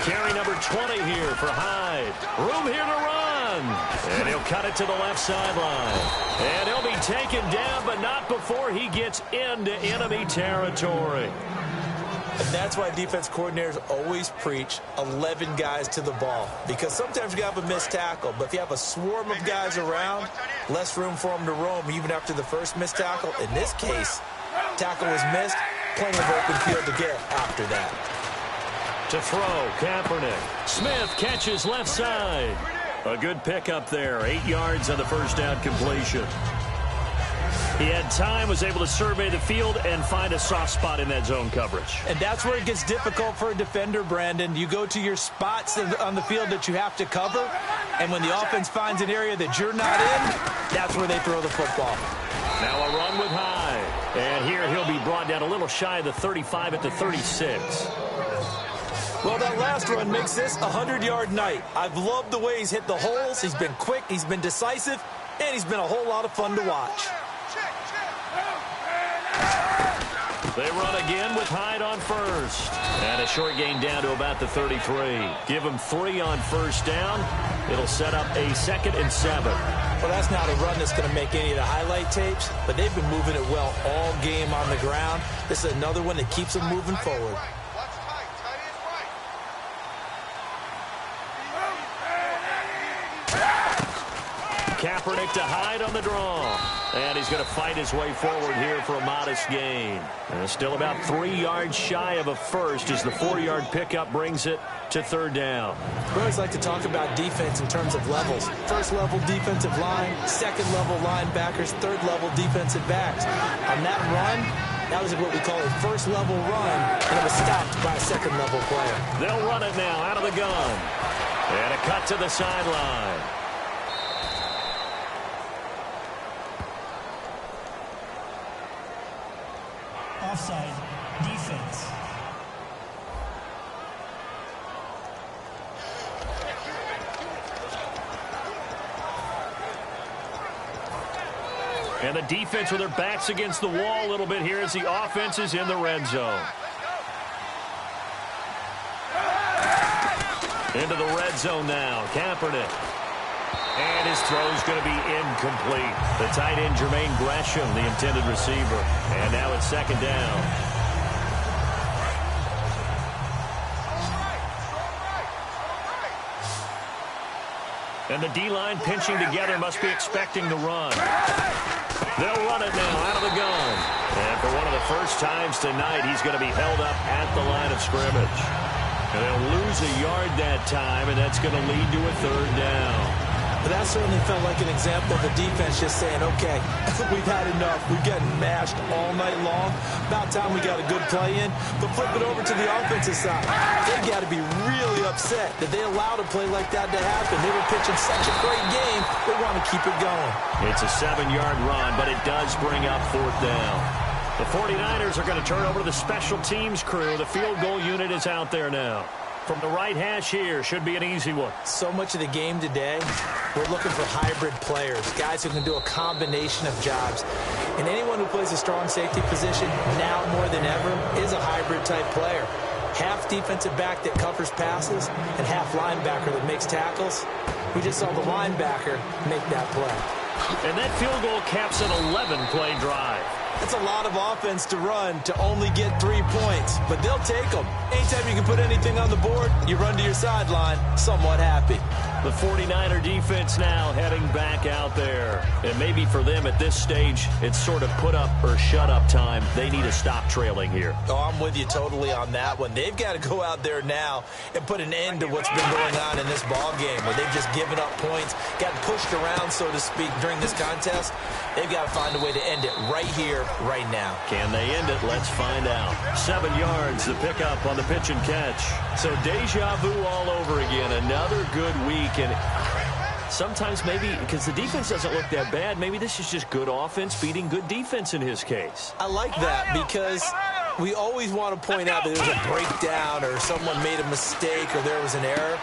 Carry number 20 here for Hyde. Room here to run. And he'll cut it to the left sideline. And he'll be taken down, but not before he gets into enemy territory. And that's why defense coordinators always preach 11 guys to the ball. Because sometimes you have a missed tackle, but if you have a swarm of guys around, less room for them to roam even after the first missed tackle. In this case, tackle was missed, plenty of open field to get after that. To throw, Kaepernick. Smith catches left side. A good pickup there. 8 yards on the first down completion. He had time, was able to survey the field and find a soft spot in that zone coverage. And that's where it gets difficult for a defender, Brandon. You go to your spots on the field that you have to cover, and when the offense finds an area that you're not in, that's where they throw the football. Now a run with Hyde. And here he'll be brought down a little shy of the 35 at the 36. Well, that last run makes this a 100-yard night. I've loved the way he's hit the holes. He's been quick, he's been decisive, and he's been a whole lot of fun to watch. They run again with Hyde on first. And a short gain down to about the 33. Give him 3 on first down. It'll set up a 2nd and 7. Well, that's not a run that's going to make any of the highlight tapes, but they've been moving it well all game on the ground. This is another one that keeps them moving forward. Kaepernick to Hyde on the draw. And he's going to fight his way forward here for a modest gain. And still about 3 yards shy of a first as the 4-yard pickup brings it to 3rd down. We always like to talk about defense in terms of levels. First-level defensive line, second-level linebackers, third-level defensive backs. On that run, that was what we call a first-level run, and it was stopped by a second-level player. They'll run it now out of the gun. And a cut to the sideline. Offside, defense. And the defense with their backs against the wall a little bit here as the offense is in the red zone. Into the red zone now. Kaepernick. And his throw is going to be incomplete. The tight end, Jermaine Gresham, the intended receiver. And now it's second down. And the D-line pinching together must be expecting the run. They'll run it now out of the gun. And for one of the first times tonight, he's going to be held up at the line of scrimmage. And they'll lose a yard that time, and that's going to lead to a third down. But that certainly felt like an example of the defense just saying, okay, we've had enough. We've gotten mashed all night long. About time we got a good play in. But flip it over to the offensive side. They got to be really upset that they allowed a play like that to happen. They were pitching such a great game. They want to keep it going. It's a 7-yard run, but it does bring up fourth down. The 49ers are going to turn over to the special teams crew. The field goal unit is out there now. From the right hash here, should be an easy one. So much of the game today, we're looking for hybrid players, guys who can do a combination of jobs. And anyone who plays a strong safety position, now more than ever, is a hybrid-type player. Half defensive back that covers passes and half linebacker that makes tackles. We just saw the linebacker make that play. And that field goal caps an 11-play drive. That's a lot of offense to run to only get 3 points, but they'll take them. Anytime you can put anything on the board, you run to your sideline somewhat happy. The 49er defense now heading back out there. And maybe for them at this stage, it's sort of put up or shut up time. They need to stop trailing here. Oh, I'm with you totally on that one. They've got to go out there now and put an end to what's been going on in this ball game where they've just given up points, gotten pushed around, so to speak, during this contest. They've got to find a way to end it right here, right now. Can they end it? Let's find out. 7 yards, the pickup on the pitch and catch. So deja vu all over again. Another good week. And sometimes maybe, because the defense doesn't look that bad, maybe this is just good offense beating good defense in his case. I like that because we always want to point out that there's a breakdown or someone made a mistake or there was an error.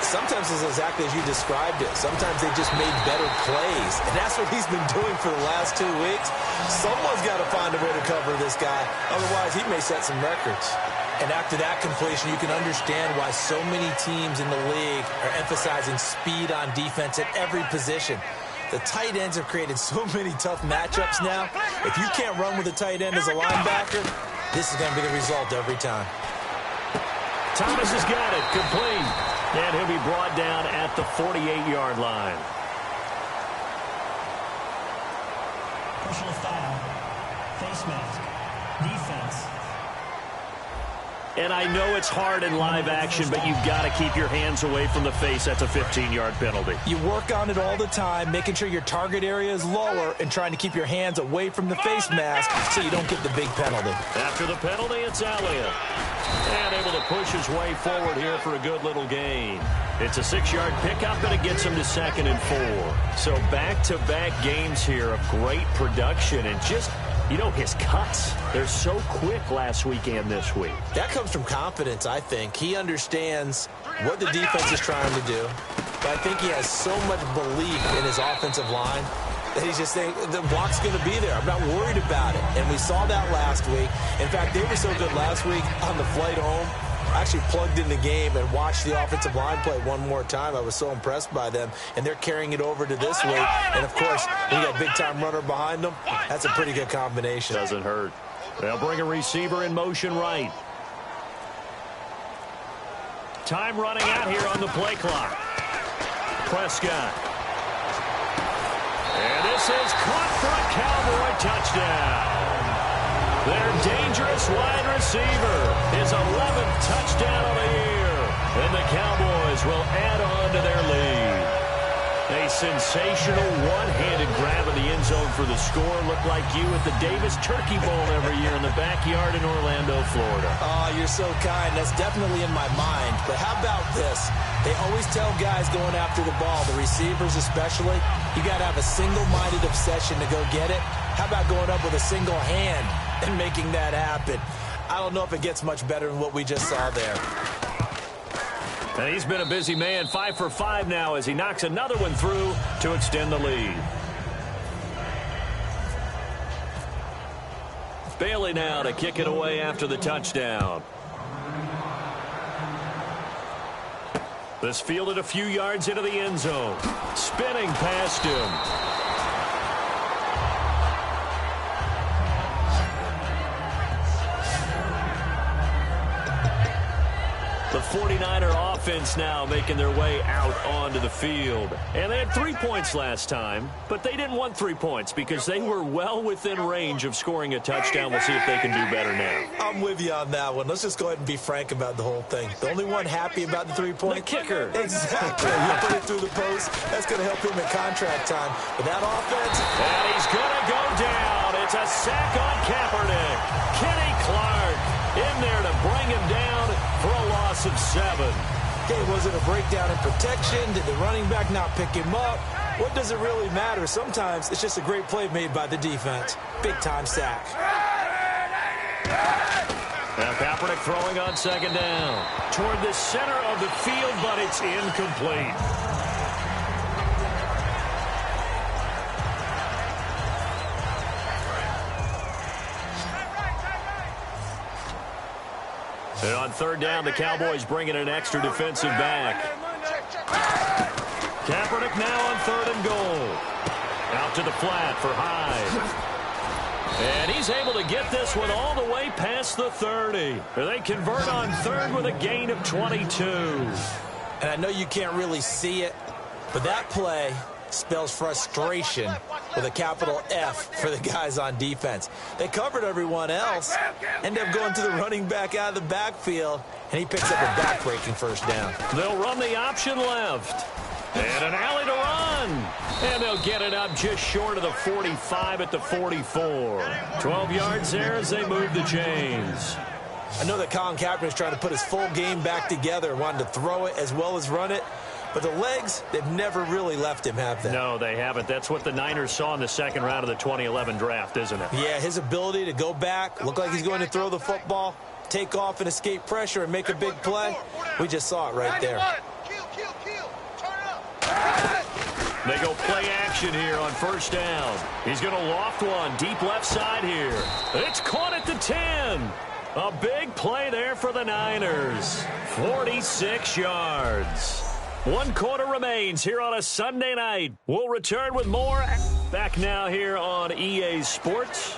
Sometimes it's exactly as you described it. Sometimes they just made better plays. And that's what he's been doing for the last 2 weeks. Someone's got to find a way to cover this guy. Otherwise, he may set some records. And after that completion, you can understand why so many teams in the league are emphasizing speed on defense at every position. The tight ends have created so many tough matchups now. If you can't run with a tight end as a linebacker, this is going to be the result every time. Thomas has got it. Complete. And he'll be brought down at the 48-yard line. Personal foul. Face mask. Defense. And I know it's hard in live action, but you've got to keep your hands away from the face. That's a 15-yard penalty. You work on it all the time, making sure your target area is lower and trying to keep your hands away from the face mask so you don't get the big penalty. After the penalty, it's Elliott. And able to push his way forward here for a good little gain. It's a 6-yard pickup, and it gets him to 2nd and 4. So back-to-back games here of great production and just, you know, his cuts. They're so quick last week and this week. That comes from confidence, I think. He understands what the defense is trying to do. But I think he has so much belief in his offensive line that he's just saying, the block's going to be there. I'm not worried about it. And we saw that last week. In fact, they were so good last week on the flight home. I actually plugged in the game and watched the offensive line play one more time. I was so impressed by them. And they're carrying it over to this week. And, of course, when you got a big-time runner behind them, that's a pretty good combination. Doesn't hurt. They'll bring a receiver in motion right. Time running out here on the play clock. Prescott. And this is caught for a Cowboy touchdown. Their dangerous wide receiver, his 11th touchdown of the year. And the Cowboys will add on to their lead. A sensational one-handed grab of the end zone for the score. Looked like you at the Davis Turkey Bowl every year in the backyard in Orlando, Florida. Oh, you're so kind. That's definitely in my mind. But how about this? They always tell guys going after the ball, the receivers especially, you got to have a single-minded obsession to go get it. How about going up with a single hand and making that happen? I don't know if it gets much better than what we just saw there. And he's been a busy man, 5 for 5 now as he knocks another one through to extend the lead. Bailey now to kick it away after the touchdown. This fielded a few yards into the end zone. Spinning past him. The 49er offense now making their way out onto the field. And they had 3 points last time, but they didn't want 3 points because they were well within range of scoring a touchdown. We'll see if they can do better now. I'm with you on that one. Let's just go ahead and be frank about the whole thing. The only one happy about the 3-point? The kicker. Exactly. You put it through the post. That's going to help him at contract time. But that offense... And he's going to go down. It's a sack on Kaepernick. Kenny Clark in there to bring him down for a loss of 7. Okay, was it a breakdown in protection? Did the running back not pick him up? What does it really matter? Sometimes it's just a great play made by the defense. Big-time sack. Now Kaepernick throwing on second down. Toward the center of the field, but it's incomplete. And on third down, the Cowboys bringing an extra defensive back. Kaepernick now on 3rd and goal. Out to the flat for Hyde. And he's able to get this one all the way past the 30. They convert on 3rd with a gain of 22. And I know you can't really see it, but that play spells frustration with a capital F for the guys on defense. They covered everyone else, ended up going to the running back out of the backfield, and he picks up a back-breaking first down. They'll run the option left. And an alley to run. And they'll get it up just short of the 45 at the 44. 12 yards there as they move the chains. I know that Colin Kaepernick is trying to put his full game back together, wanting to throw it as well as run it. But the legs, they've never really left him, have they? No, they haven't. That's what the Niners saw in the second round of the 2011 draft, isn't it? Yeah, his ability to go back, look like he's going to throw the football, take off and escape pressure and make a big play. We just saw it right there. They go play action here on first down. He's going to loft one deep left side here. It's caught at the 10. A big play there for the Niners. 46 yards. 1 quarter remains here on a Sunday night. We'll return with more. Back now here on EA Sports.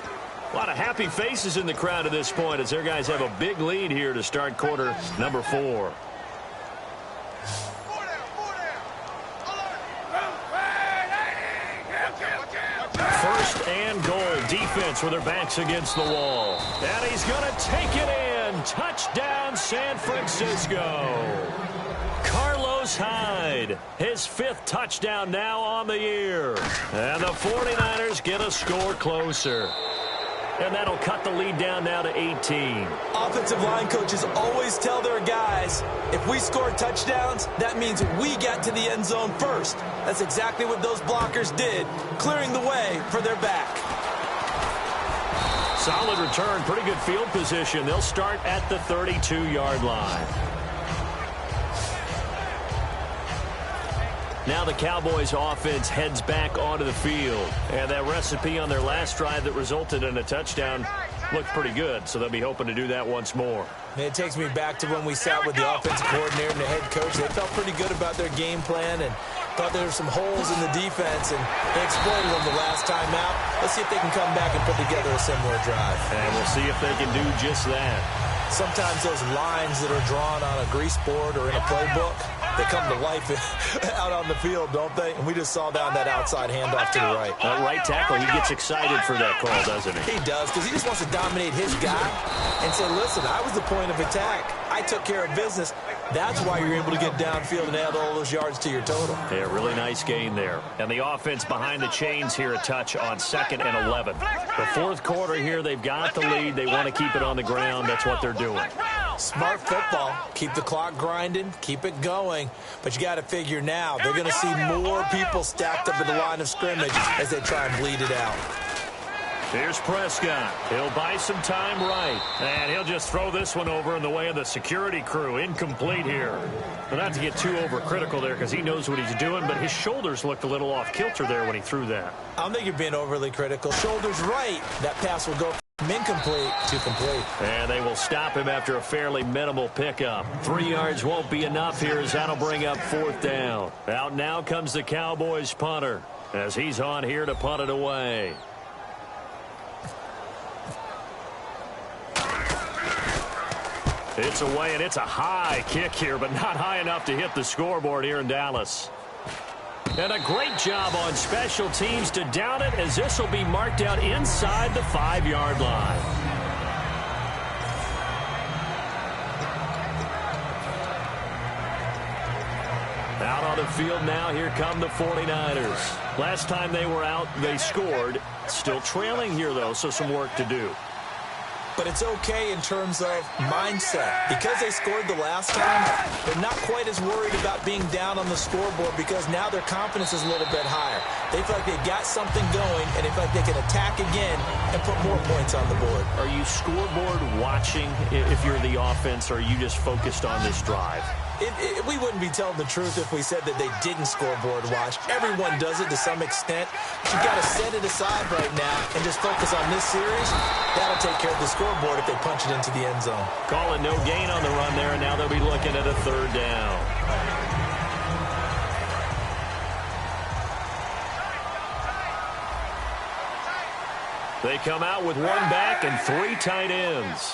A lot of happy faces in the crowd at this point as their guys have a big lead here to start quarter number 4. First and goal. Defense with their backs against the wall. And he's going to take it in. Touchdown, San Francisco. Carlos Hyde, his 5th touchdown now on the year. And the 49ers get a score closer. And that'll cut the lead down now to 18. Offensive line coaches always tell their guys, if we score touchdowns, that means we get to the end zone first. That's exactly what those blockers did, clearing the way for their back. Solid return, pretty good field position. They'll start at the 32-yard line. Now the Cowboys offense heads back onto the field. And that recipe on their last drive that resulted in a touchdown looked pretty good, so they'll be hoping to do that once more. And it takes me back to when we sat with the offensive coordinator and the head coach. They felt pretty good about their game plan and thought there were some holes in the defense, and they exploited them the last time out. Let's see if they can come back and put together a similar drive. And we'll see if they can do just that. Sometimes those lines that are drawn on a grease board or in a playbook, they come to life out on the field, don't they? And we just saw down that outside handoff to the right. That right tackle, he gets excited for that call, doesn't he? He does, because he just wants to dominate his guy and say, listen, I was the point of attack. I took care of business. That's why you're able to get downfield and add all those yards to your total. Yeah, really nice gain there. And the offense behind the chains here a touch on 2nd and 11. The 4th quarter here, they've got the lead. They want to keep it on the ground. That's what they're doing. Smart football. Keep the clock grinding. Keep it going. But you got to figure now, they're going to see more people stacked up at the line of scrimmage as they try and bleed it out. Here's Prescott. He'll buy some time right. And he'll just throw this one over in the way of the security crew. Incomplete here. But not to get too overcritical there because he knows what he's doing, but his shoulders looked a little off kilter there when he threw that. I don't think you're being overly critical. Shoulders right. That pass will go Incomplete to complete. And they will stop him after a fairly minimal pickup. 3 yards won't be enough here as that'll bring up 4th down. Out now comes the Cowboys punter as he's on here to punt it away. It's away, and it's a high kick here, but not high enough to hit the scoreboard here in Dallas. And a great job on special teams to down it, as this will be marked out inside the 5-yard line. Out on the field now, here come the 49ers. Last time they were out, they scored. Still trailing here, though, so some work to do. But it's okay in terms of mindset. Because they scored the last time, they're not quite as worried about being down on the scoreboard because now their confidence is a little bit higher. They feel like they've got something going, and they feel like they can attack again and put more points on the board. Are you scoreboard watching if you're the offense, or are you just focused on this drive? We wouldn't be telling the truth if we said that they didn't scoreboard watch. Everyone does it to some extent. But you've got to set it aside right now and just focus on this series. That'll take care of the scoreboard if they punch it into the end zone. Call it no gain on the run there, and now they'll be looking at a 3rd down. They come out with 1 back and 3 tight ends.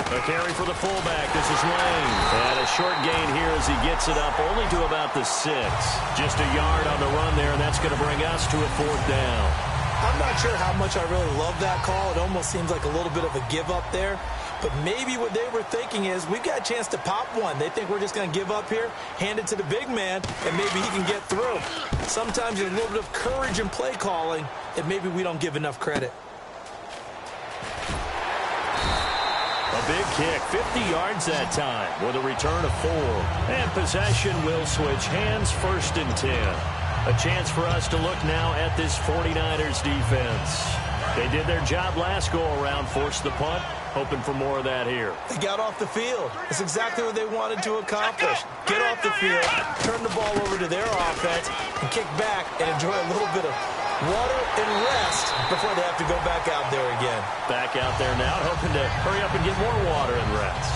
A carry for the fullback. This is Lane. And a short gain here as he gets it up only to about the 6. Just a yard on the run there, and that's going to bring us to a 4th down. I'm not sure how much I really love that call. It almost seems like a little bit of a give up there. But maybe what they were thinking is, we've got a chance to pop one. They think we're just going to give up here, hand it to the big man, and maybe he can get through. Sometimes there's a little bit of courage in play calling that maybe we don't give enough credit. A big kick, 50 yards that time with a return of 4. And possession will switch hands, 1st and 10. A chance for us to look now at this 49ers defense. They did their job last go-around, forced the punt, hoping for more of that here. They got off the field. That's exactly what they wanted to accomplish. Get off the field, turn the ball over to their offense, and kick back and enjoy a little bit of water and rest before they have to go back out there again. Back out there now, hoping to hurry up and get more water and rest.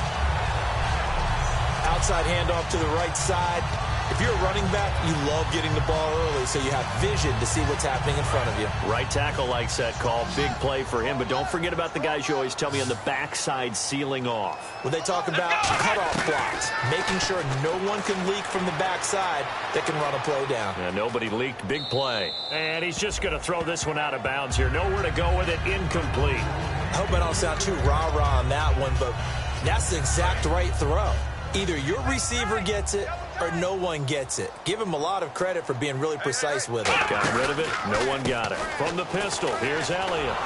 Outside handoff to the right side. If you're a running back, you love getting the ball early so you have vision to see what's happening in front of you. Right tackle likes that call. Big play for him, but don't forget about the guys you always tell me on the backside sealing off. When they talk about cutoff blocks, making sure no one can leak from the backside that can run a play down. Yeah, nobody leaked. Big play. And he's just going to throw this one out of bounds here. Nowhere to go with it. Incomplete. I hope I don't sound too rah-rah on that one, but that's the exact right throw. Either your receiver gets it or no one gets it. Give him a lot of credit for being really precise with it. Got rid of it. No one got it. From the pistol, here's Elliott.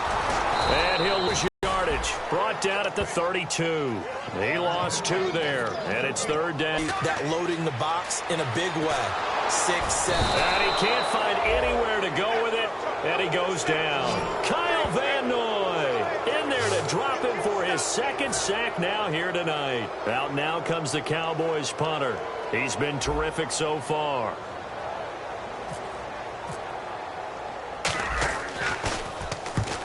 And he'll lose yardage. Brought down at the 32. He lost 2 there. And it's 3rd down. That loading the box in a big way. 6, 7. And he can't find anywhere to go with it. And he goes down. Kyle Van Noy in there to drop him for his 2nd sack now here tonight. Out now comes the Cowboys punter. He's been terrific so far.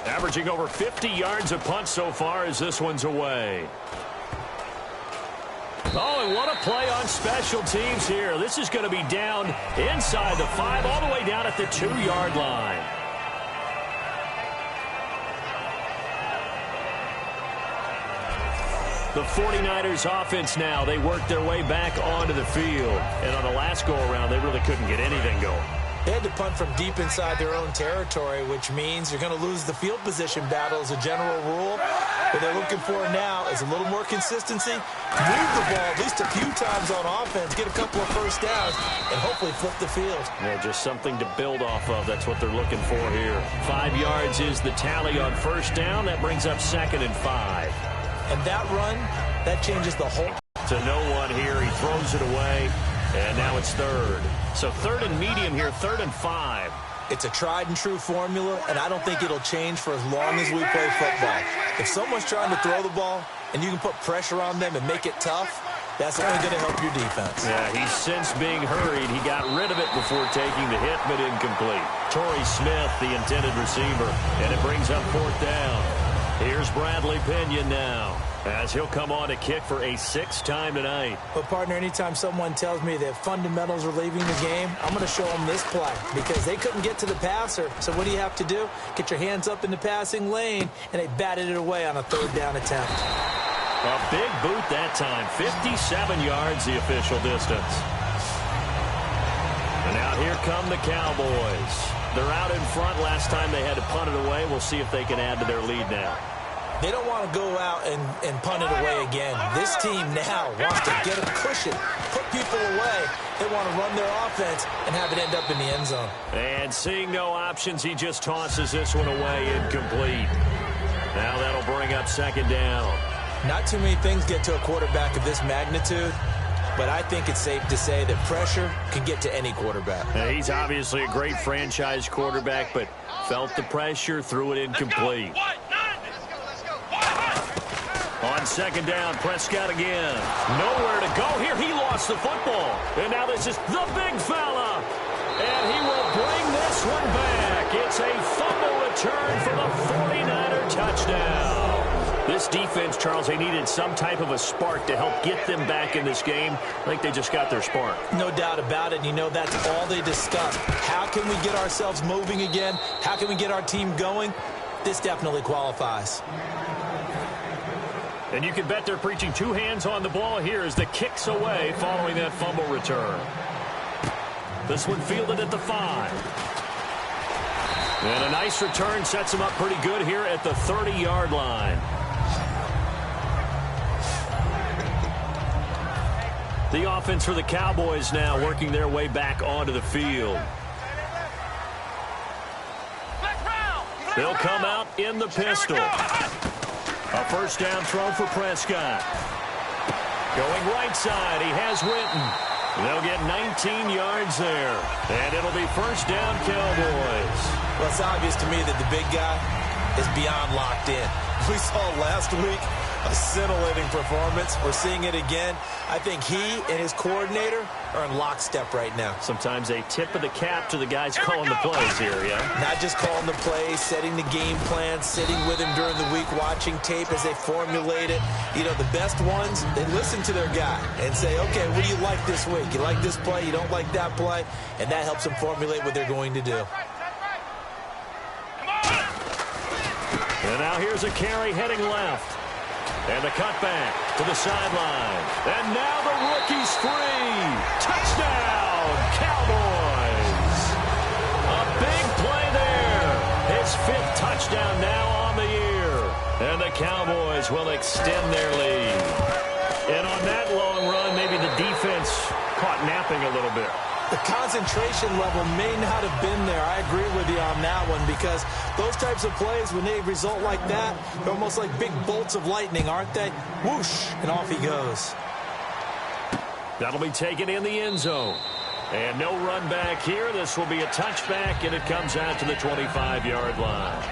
Averaging over 50 yards a punt so far as this one's away. Oh, and what a play on special teams here. This is going to be down inside the 5, all the way down at the 2-yard line. The 49ers offense now, they work their way back onto the field. And on the last go-around, they really couldn't get anything going. They had to punt from deep inside their own territory, which means you're going to lose the field position battle as a general rule. What they're looking for now is a little more consistency, move the ball at least a few times on offense, get a couple of first downs, and hopefully flip the field. Yeah, just something to build off of. That's what they're looking for here. 5 yards is the tally on first down. That brings up 2nd and 5. And that run, that changes the whole. To no one here. He throws it away. And now it's 3rd. So 3rd and medium here, 3rd and 5. It's a tried and true formula, and I don't think it'll change for as long as we play football. If someone's trying to throw the ball, and you can put pressure on them and make it tough, that's only going to help your defense. Yeah, he's since being hurried. He got rid of it before taking the hit, but incomplete. Torrey Smith, the intended receiver, and it brings up 4th down. Here's Bradley Pinion now, as he'll come on to kick for a 6th time tonight. But, partner, anytime someone tells me that fundamentals are leaving the game, I'm going to show them this play because they couldn't get to the passer. So what do you have to do? Get your hands up in the passing lane, and they batted it away on a 3rd down attempt. A big boot that time. 57 yards, the official distance. And now here come the Cowboys. They're out in front. Last time they had to punt it away. We'll see if they can add to their lead now. They don't want to go out and punt it away again. This team now wants to get a cushion, put people away. They want to run their offense and have it end up in the end zone. And seeing no options, he just tosses this one away, incomplete. Now that'll bring up 2nd down. Not too many things get to a quarterback of this magnitude, but I think it's safe to say that pressure can get to any quarterback. Now, he's obviously a great franchise quarterback, but felt the pressure, threw it incomplete. On 2nd down, Prescott again. Nowhere to go here. He lost the football. And now this is the big fella. And he will bring this one back. It's a fumble return for the 49er touchdown. This defense, Charles, they needed some type of a spark to help get them back in this game. I think they just got their spark. No doubt about it. You know, that's all they discussed. How can we get ourselves moving again? How can we get our team going? This definitely qualifies. And you can bet they're preaching 2 hands on the ball here as the kick's away following that fumble return. This one fielded at the 5. And a nice return sets him up pretty good here at the 30-yard line. The offense for the Cowboys now working their way back onto the field. They'll come out in the pistol. A 1st down throw for Prescott. Going right side, he has Witten. They'll get 19 yards there. And it'll be 1st down Cowboys. Well, it's obvious to me that the big guy is beyond locked in. We saw last week a scintillating performance. We're seeing it again. I think he and his coordinator are in lockstep right now. Sometimes a tip of the cap to the guys calling the plays here, yeah? Not just calling the plays, setting the game plan, sitting with him during the week, watching tape as they formulate it. You know, the best ones, they listen to their guy and say, okay, what do you like this week? You like this play? You don't like that play? And that helps them formulate what they're going to do. And now here's a carry heading left. And the cutback to the sideline. And now the rookie's free. Touchdown, Cowboys. A big play there. His 5th touchdown now on the year. And the Cowboys will extend their lead. And on that long run, maybe the defense caught napping a little bit. The concentration level may not have been there. I agree with you on that one because those types of plays, when they result like that, they're almost like big bolts of lightning, aren't they? Whoosh, and off he goes. That'll be taken in the end zone. And no run back here. This will be a touchback, and it comes out to the 25-yard line.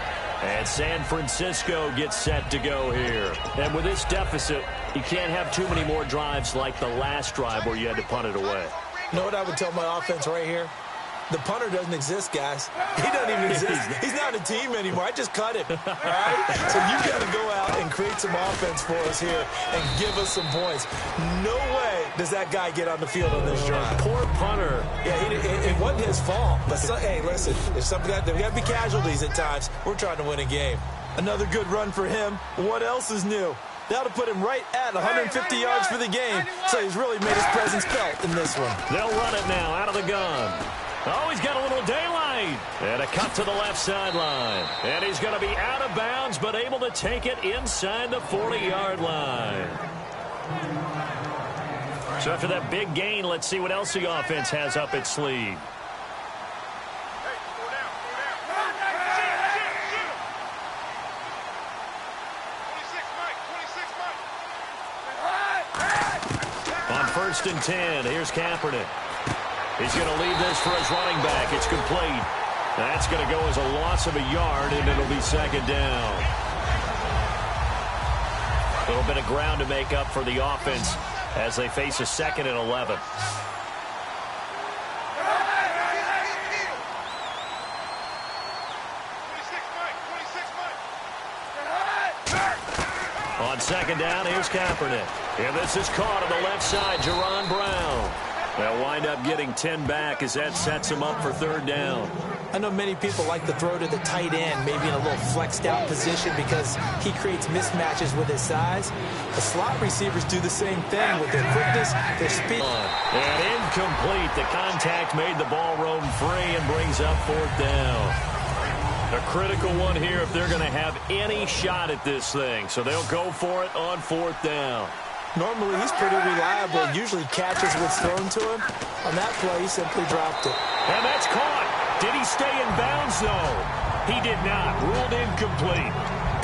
And San Francisco gets set to go here. And with this deficit, you can't have too many more drives like the last drive where you had to punt it away. You know what I would tell my offense right here? The punter doesn't exist, guys. He doesn't even exist. He's not a team anymore. I just cut him. All right? So you got to go out and create some offense for us here and give us some points. No way does that guy get on the field on this drive. Poor punter. Yeah, it wasn't his fault. But, hey, listen, there's got to be casualties at times. We're trying to win a game. Another good run for him. What else is new? That'll put him right at 150 yards for the game. So he's really made his presence felt in this one. They'll run it now out of the gun. Oh, he's got a little daylight. And a cut to the left sideline. And he's going to be out of bounds, but able to take it inside the 40-yard line. So after that big gain, let's see what else the offense has up its sleeve. On 1st and 10, here's Kaepernick. He's going to leave this for his running back. It's complete. That's going to go as a loss of a yard, and it'll be 2nd down. A little bit of ground to make up for the offense as they face a 2nd and 11. On 2nd down, here's Kaepernick. And this is caught on the left side, Jerron Brown. They'll wind up getting 10 back as that sets them up for 3rd down. I know many people like to throw to the tight end, maybe in a little flexed out position because he creates mismatches with his size. The slot receivers do the same thing with their quickness, their speed. And incomplete. The contact made the ball roam free and brings up 4th down. A critical one here if they're going to have any shot at this thing. So they'll go for it on 4th down. Normally, he's pretty reliable. Usually catches what's thrown to him. On that play, he simply dropped it. And that's caught. Did he stay in bounds, though? He did not. Ruled incomplete.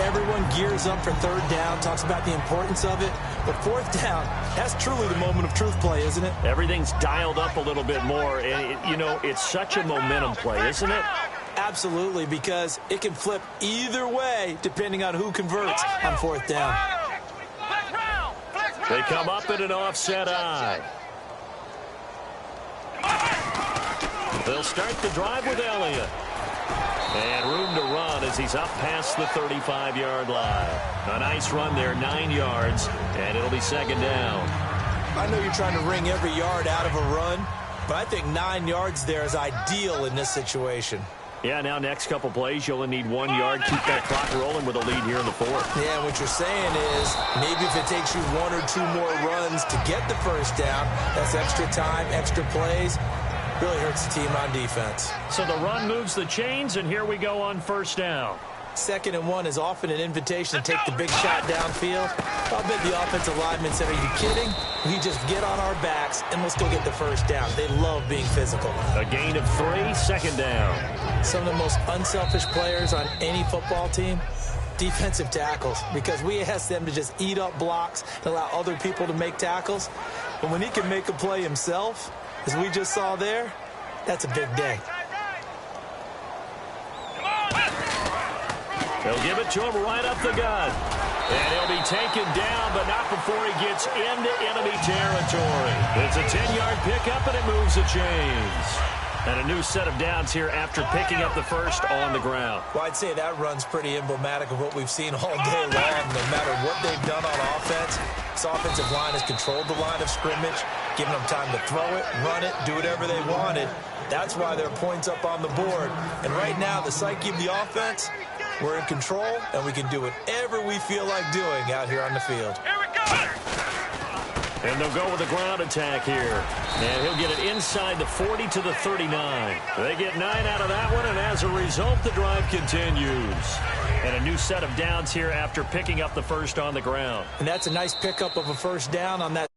Everyone gears up for 3rd down, talks about the importance of it. But 4th down, that's truly the moment of truth play, isn't it? Everything's dialed up a little bit more. And, it's such a momentum play, isn't it? Absolutely, because it can flip either way depending on who converts on 4th down. They come up in an offset eye. They'll start the drive with Elliott. And room to run as he's up past the 35-yard line. A nice run there, 9 yards, and it'll be 2nd down. I know you're trying to wring every yard out of a run, but I think 9 yards there is ideal in this situation. Yeah, now next couple plays, you'll only need 1 yard. Keep that clock rolling with a lead here in the 4th. Yeah, what you're saying is maybe if it takes you 1 or 2 more runs to get the 1st down, that's extra time, extra plays. Really hurts the team on defense. So the run moves the chains, and here we go on 1st down. 2nd and 1 is often an invitation to take the big shot downfield. I'll bet the offensive lineman said, are you kidding? We just get on our backs and let's go get the 1st down. They love being physical. A gain of 3, 2nd down. Some of the most unselfish players on any football team, defensive tackles, because we ask them to just eat up blocks and allow other people to make tackles. But when he can make a play himself, as we just saw there, that's a big day. They'll give it to him right up the gut. And he'll be taken down, but not before he gets into enemy territory. It's a 10-yard pickup, and it moves the chains. And a new set of downs here after picking up the 1st on the ground. Well, I'd say that run's pretty emblematic of what we've seen all day long. No matter what they've done on offense, this offensive line has controlled the line of scrimmage, given them time to throw it, run it, do whatever they wanted. That's why there are points up on the board. And right now, the psyche of the offense, we're in control, and we can do whatever we feel like doing out here on the field. Here we go! And they'll go with a ground attack here. And he'll get it inside the 40 to the 39. They get 9 out of that one, and as a result, the drive continues. And a new set of downs here after picking up the 1st on the ground. And that's a nice pickup of a 1st down on that